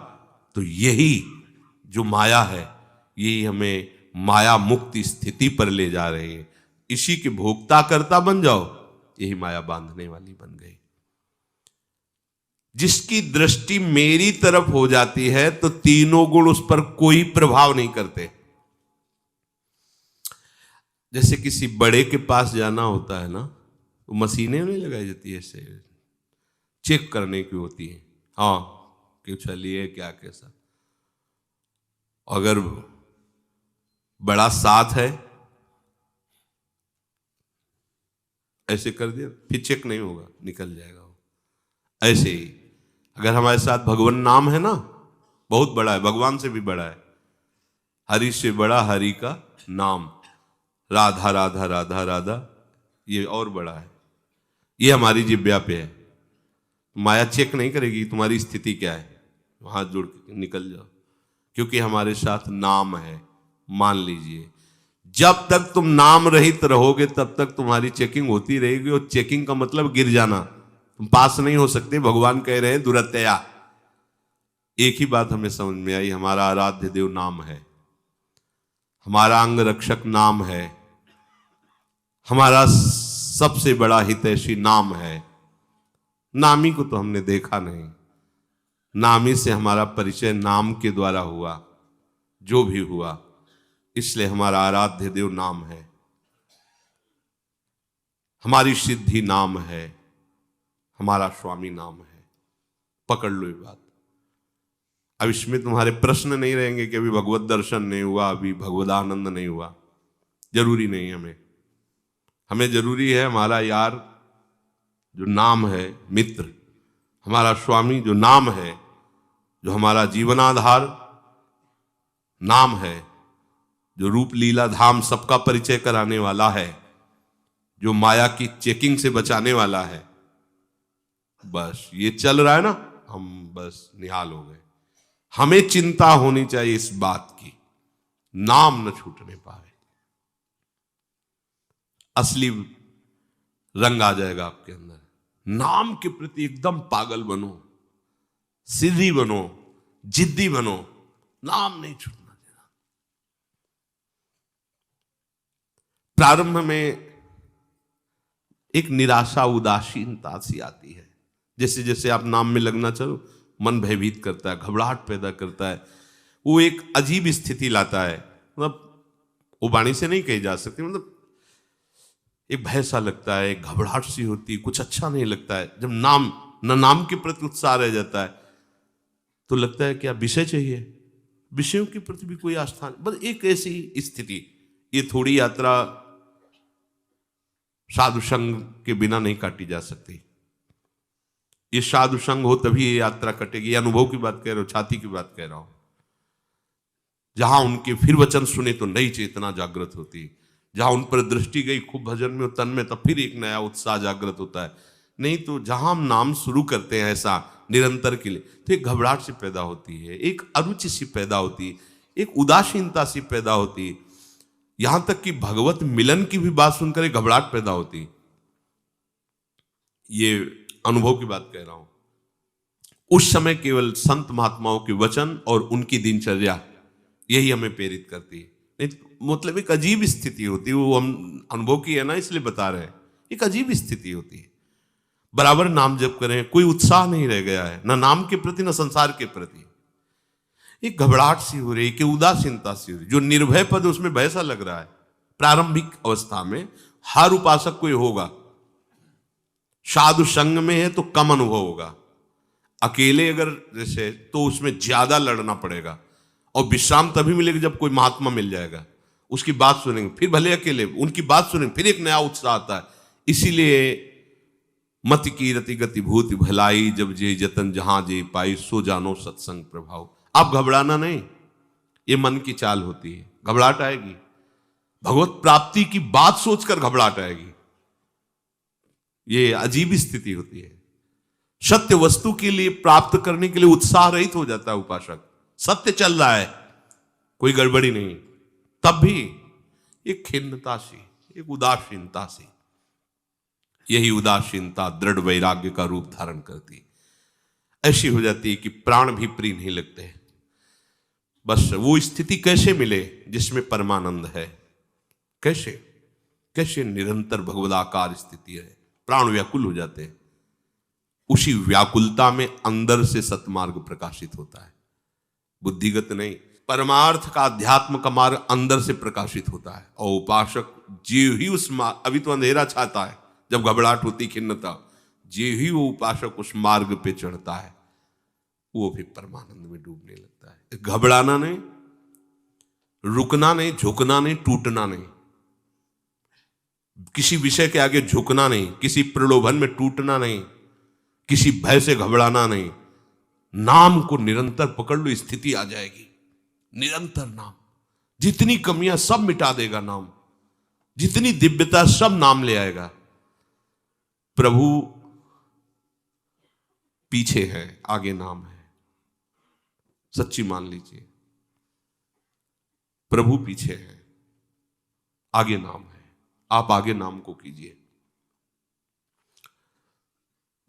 तो यही जो माया है, यही हमें माया मुक्ति स्थिति पर ले जा रही है। इसी के भोक्ता करता बन जाओ, यही माया बांधने वाली बन गई। जिसकी दृष्टि मेरी तरफ हो जाती है तो तीनों गुण उस पर कोई प्रभाव नहीं करते। जैसे किसी बड़े के पास जाना होता है ना, तो मशीनें नहीं लगाई जाती है, ऐसे चेक करने की होती है, हाँ कि चलिए क्या कैसा। अगर बड़ा साथ है, ऐसे कर दिया फिर चेक नहीं होगा, निकल जाएगा वो। ऐसे ही अगर हमारे साथ भगवान नाम है ना, बहुत बड़ा है, भगवान से भी बड़ा है, हरि से बड़ा हरि का नाम, राधा राधा राधा राधा, ये और बड़ा है, ये हमारी जिब्या पे है। माया चेक नहीं करेगी तुम्हारी स्थिति क्या है, हाथ जोड़ के निकल जाओ, क्योंकि हमारे साथ नाम है। मान लीजिए जब तक तुम नाम रहित रहोगे तब तक तुम्हारी चेकिंग होती रहेगी, और चेकिंग का मतलब गिर जाना, तुम पास नहीं हो सकते। भगवान कह रहे हैं दुरत्या। एक ही बात हमें समझ में आई, हमारा आराध्य देव नाम है, हमारा अंग रक्षक नाम है, हमारा सबसे बड़ा हितैषी नाम है। नामी को तो हमने देखा नहीं, नामी से हमारा परिचय नाम के द्वारा हुआ, जो भी हुआ, इसलिए हमारा आराध्य देव नाम है, हमारी सिद्धि नाम है, हमारा स्वामी नाम है। पकड़ लो ये बात। अब इसमें तुम्हारे प्रश्न नहीं रहेंगे कि अभी भगवत दर्शन नहीं हुआ, अभी भगवदानंद नहीं हुआ। जरूरी नहीं, हमें जरूरी है हमारा यार जो नाम है, मित्र, हमारा स्वामी जो नाम है, जो हमारा जीवनाधार नाम है, जो रूप लीला धाम सबका परिचय कराने वाला है, जो माया की चेकिंग से बचाने वाला है। बस ये चल रहा है ना, हम बस निहाल हो गए। हमें चिंता होनी चाहिए इस बात की, नाम न छूटने पाए। असली रंग आ जाएगा आपके अंदर। नाम के प्रति एकदम पागल बनो, सिद्धि बनो, जिद्दी बनो, नाम नहीं छूटना देना। प्रारंभ में एक निराशा, उदासीनता सी आती है। जैसे जैसे आप नाम में लगना चलो, मन भयभीत करता है, घबराहट पैदा करता है, वो एक अजीब स्थिति लाता है। मतलब वो वाणी से नहीं कही जा सकती, मतलब एक भय सा लगता है, एक घबराहट सी होती है, कुछ अच्छा नहीं लगता है। जब नाम के प्रति उत्साह रह जाता है तो लगता है क्या विषय चाहिए, विषयों के प्रति भी कोई आस्था नहीं। बस एक ऐसी स्थिति। ये थोड़ी यात्रा साधु संग के बिना नहीं काटी जा सकती। ये साधु संग हो तभी ये यात्रा कटेगी। अनुभव की बात कह रहा हूं, छाती की बात कह रहा हूं। जहां उनके फिर वचन सुने तो नई चेतना जागृत होती, जहां उन पर दृष्टि गई खूब भजन में, तन में, तब फिर एक नया उत्साह जागृत होता है। नहीं तो जहां हम नाम शुरू करते हैं ऐसा निरंतर के लिए, तो एक घबराहट सी पैदा होती है, एक अरुचि सी पैदा होती है, एक उदासीनता सी पैदा होती है। यहां तक कि भगवत मिलन की भी बात सुनकर एक घबराहट पैदा होती। ये अनुभव की बात कह रहा हूं। उस समय केवल संत महात्माओं के वचन और उनकी दिनचर्या यही हमें प्रेरित करती है। नहीं मतलब एक अजीब स्थिति होती है, वो हम अनुभव की है ना, इसलिए बता रहे हैं। एक अजीब स्थिति होती है। बराबर नाम जप करें, कोई उत्साह नहीं रह गया है, ना नाम के प्रति ना संसार के प्रति। एक घबराहट सी हो रही, कि उदासीनता सी हो रही। जो निर्भय पद उसमें भय सा लग रहा है। प्रारंभिक अवस्था में हर उपासक को ये होगा। साधु संग में है तो कम अनुभव होगा, अकेले अगर जैसे तो उसमें ज्यादा लड़ना पड़ेगा। और विश्राम तभी मिलेगा जब कोई महात्मा मिल जाएगा, उसकी बात सुनेंगे, फिर भले अकेले उनकी बात सुनेंगे, फिर एक नया उत्साह आता है। इसीलिए मत की रति गति भूत भलाई, जब जे जतन जहां जे पाई, सो जानो सत्संग प्रभाव। आप घबराना नहीं, ये मन की चाल होती है। घबराहट आएगी, भगवत प्राप्ति की बात सोचकर घबराहट आएगी। ये अजीब स्थिति होती है। सत्य वस्तु के लिए प्राप्त करने के लिए उत्साह रहित हो जाता है उपासक। सत्य चल रहा है, कोई गड़बड़ी नहीं, तब भी एक खिन्नता सी, एक उदासीनता सी। यही उदासीनता दृढ़ वैराग्य का रूप धारण करती, ऐसी हो जाती है कि प्राण भी प्रिय नहीं लगते। बस वो स्थिति कैसे मिले जिसमें परमानंद है? कैसे कैसे निरंतर भगवदाकार स्थिति है, प्राण व्याकुल हो जाते हैं। उसी व्याकुलता में अंदर से सतमार्ग प्रकाशित होता है, बुद्धिगत नहीं। परमार्थ का, अध्यात्म का मार्ग अंदर से प्रकाशित होता है। और उपासक जो ही उस अभी तो अंधेरा छाता है, जब घबराहट होती, खिन्नता, जो ही वो उपासक उस मार्ग पे चढ़ता है, वो भी परमानंद में डूबने लगता है। घबराना नहीं, रुकना नहीं, झुकना नहीं, टूटना नहीं, किसी विषय के आगे झुकना नहीं, किसी प्रलोभन में टूटना नहीं, किसी भय से घबराना नहीं। नाम को निरंतर पकड़ लो, स्थिति आ जाएगी। निरंतर नाम, जितनी कमियां सब मिटा देगा नाम, जितनी दिव्यता सब नाम ले आएगा। प्रभु पीछे है, आगे नाम है। सच्ची मान लीजिए, प्रभु पीछे है, आगे नाम है। आप आगे नाम को कीजिए।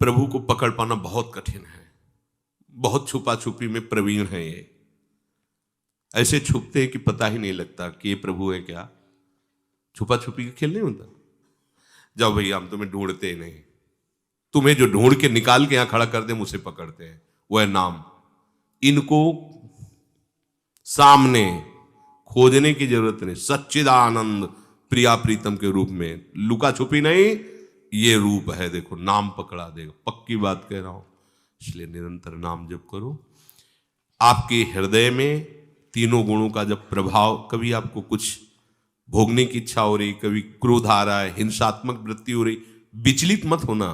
प्रभु को पकड़ पाना बहुत कठिन है, बहुत छुपा छुपी में प्रवीण है ये। ऐसे छुपते हैं कि पता ही नहीं लगता कि ये प्रभु है क्या। छुपा छुपी का खेल नहीं होता। जाओ भैया, हम तुम्हें ढूंढते नहीं, तुम्हें जो ढूंढ के निकाल के यहां खड़ा कर दे मुझे पकड़ते हैं, वो है नाम। इनको सामने खोजने की जरूरत नहीं। सच्चिदानंद प्रिया प्रीतम के रूप में, लुका छुपी नहीं, ये रूप है। देखो, नाम पकड़ा देगा, पक्की बात कह रहा हूं। इसलिए निरंतर नाम जप करो। आपके हृदय में तीनों गुणों का जब प्रभाव, कभी आपको कुछ भोगने की इच्छा हो रही, कभी क्रोध आ रहा है, हिंसात्मक वृत्ति हो रही, विचलित मत होना।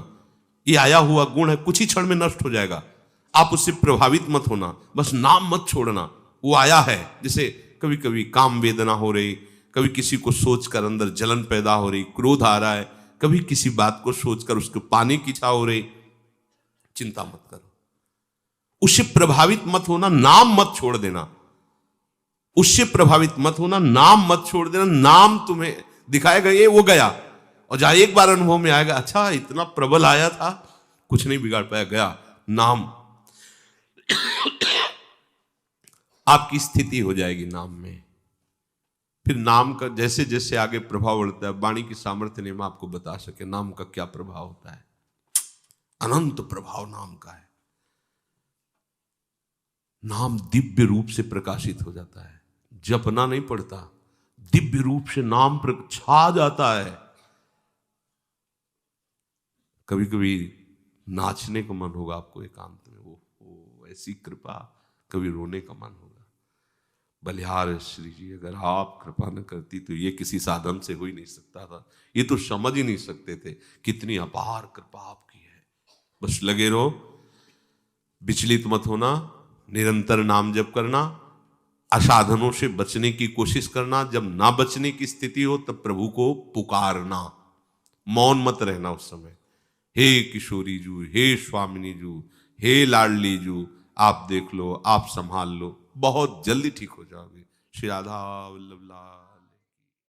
ये आया हुआ गुण है, कुछ ही क्षण में नष्ट हो जाएगा। आप उससे प्रभावित मत होना, बस नाम मत छोड़ना। वो आया है, जैसे कभी कभी काम वेदना हो रही, कभी किसी को सोचकर अंदर जलन पैदा हो रही, क्रोध आ रहा है, कभी किसी बात को सोचकर उसको पाने की इच्छा हो रही, चिंता मत करो, उससे प्रभावित मत होना, नाम मत छोड़ देना। उससे प्रभावित मत होना, नाम मत छोड़ देना। नाम तुम्हें दिखाएगा ये वो गया, और जहां एक बार अनुभव में आएगा, अच्छा इतना प्रबल आया था, कुछ नहीं बिगाड़ पाया, गया नाम। आपकी स्थिति हो जाएगी नाम में। फिर नाम का जैसे जैसे आगे प्रभाव बढ़ता है, वाणी की सामर्थ्य ने मैं आपको बता सके नाम का क्या प्रभाव होता है। अनंत प्रभाव नाम का है। नाम दिव्य रूप से प्रकाशित हो जाता है, जपना नहीं पड़ता, दिव्य रूप से नाम छा जाता है। कभी कभी नाचने का मन होगा आपको एकांत में, वो ऐसी कृपा, कभी रोने का मन होगा। बलिहार श्री जी, अगर आप कृपा न करती तो ये किसी साधन से हो ही नहीं सकता था। ये तो समझ ही नहीं सकते थे कितनी अपार कृपा आपकी है। बस लगे रहो, विचलित मत होना, निरंतर नाम जप करना, असाधनों से बचने की कोशिश करना। जब ना बचने की स्थिति हो तब प्रभु को पुकारना, मौन मत रहना उस समय। हे किशोरी जू, हे स्वामिनी जू, हे लाडली जू, आप देख लो, आप संभाल लो, बहुत जल्दी ठीक हो जाओगे। श्री राधा वल्लभ लाल।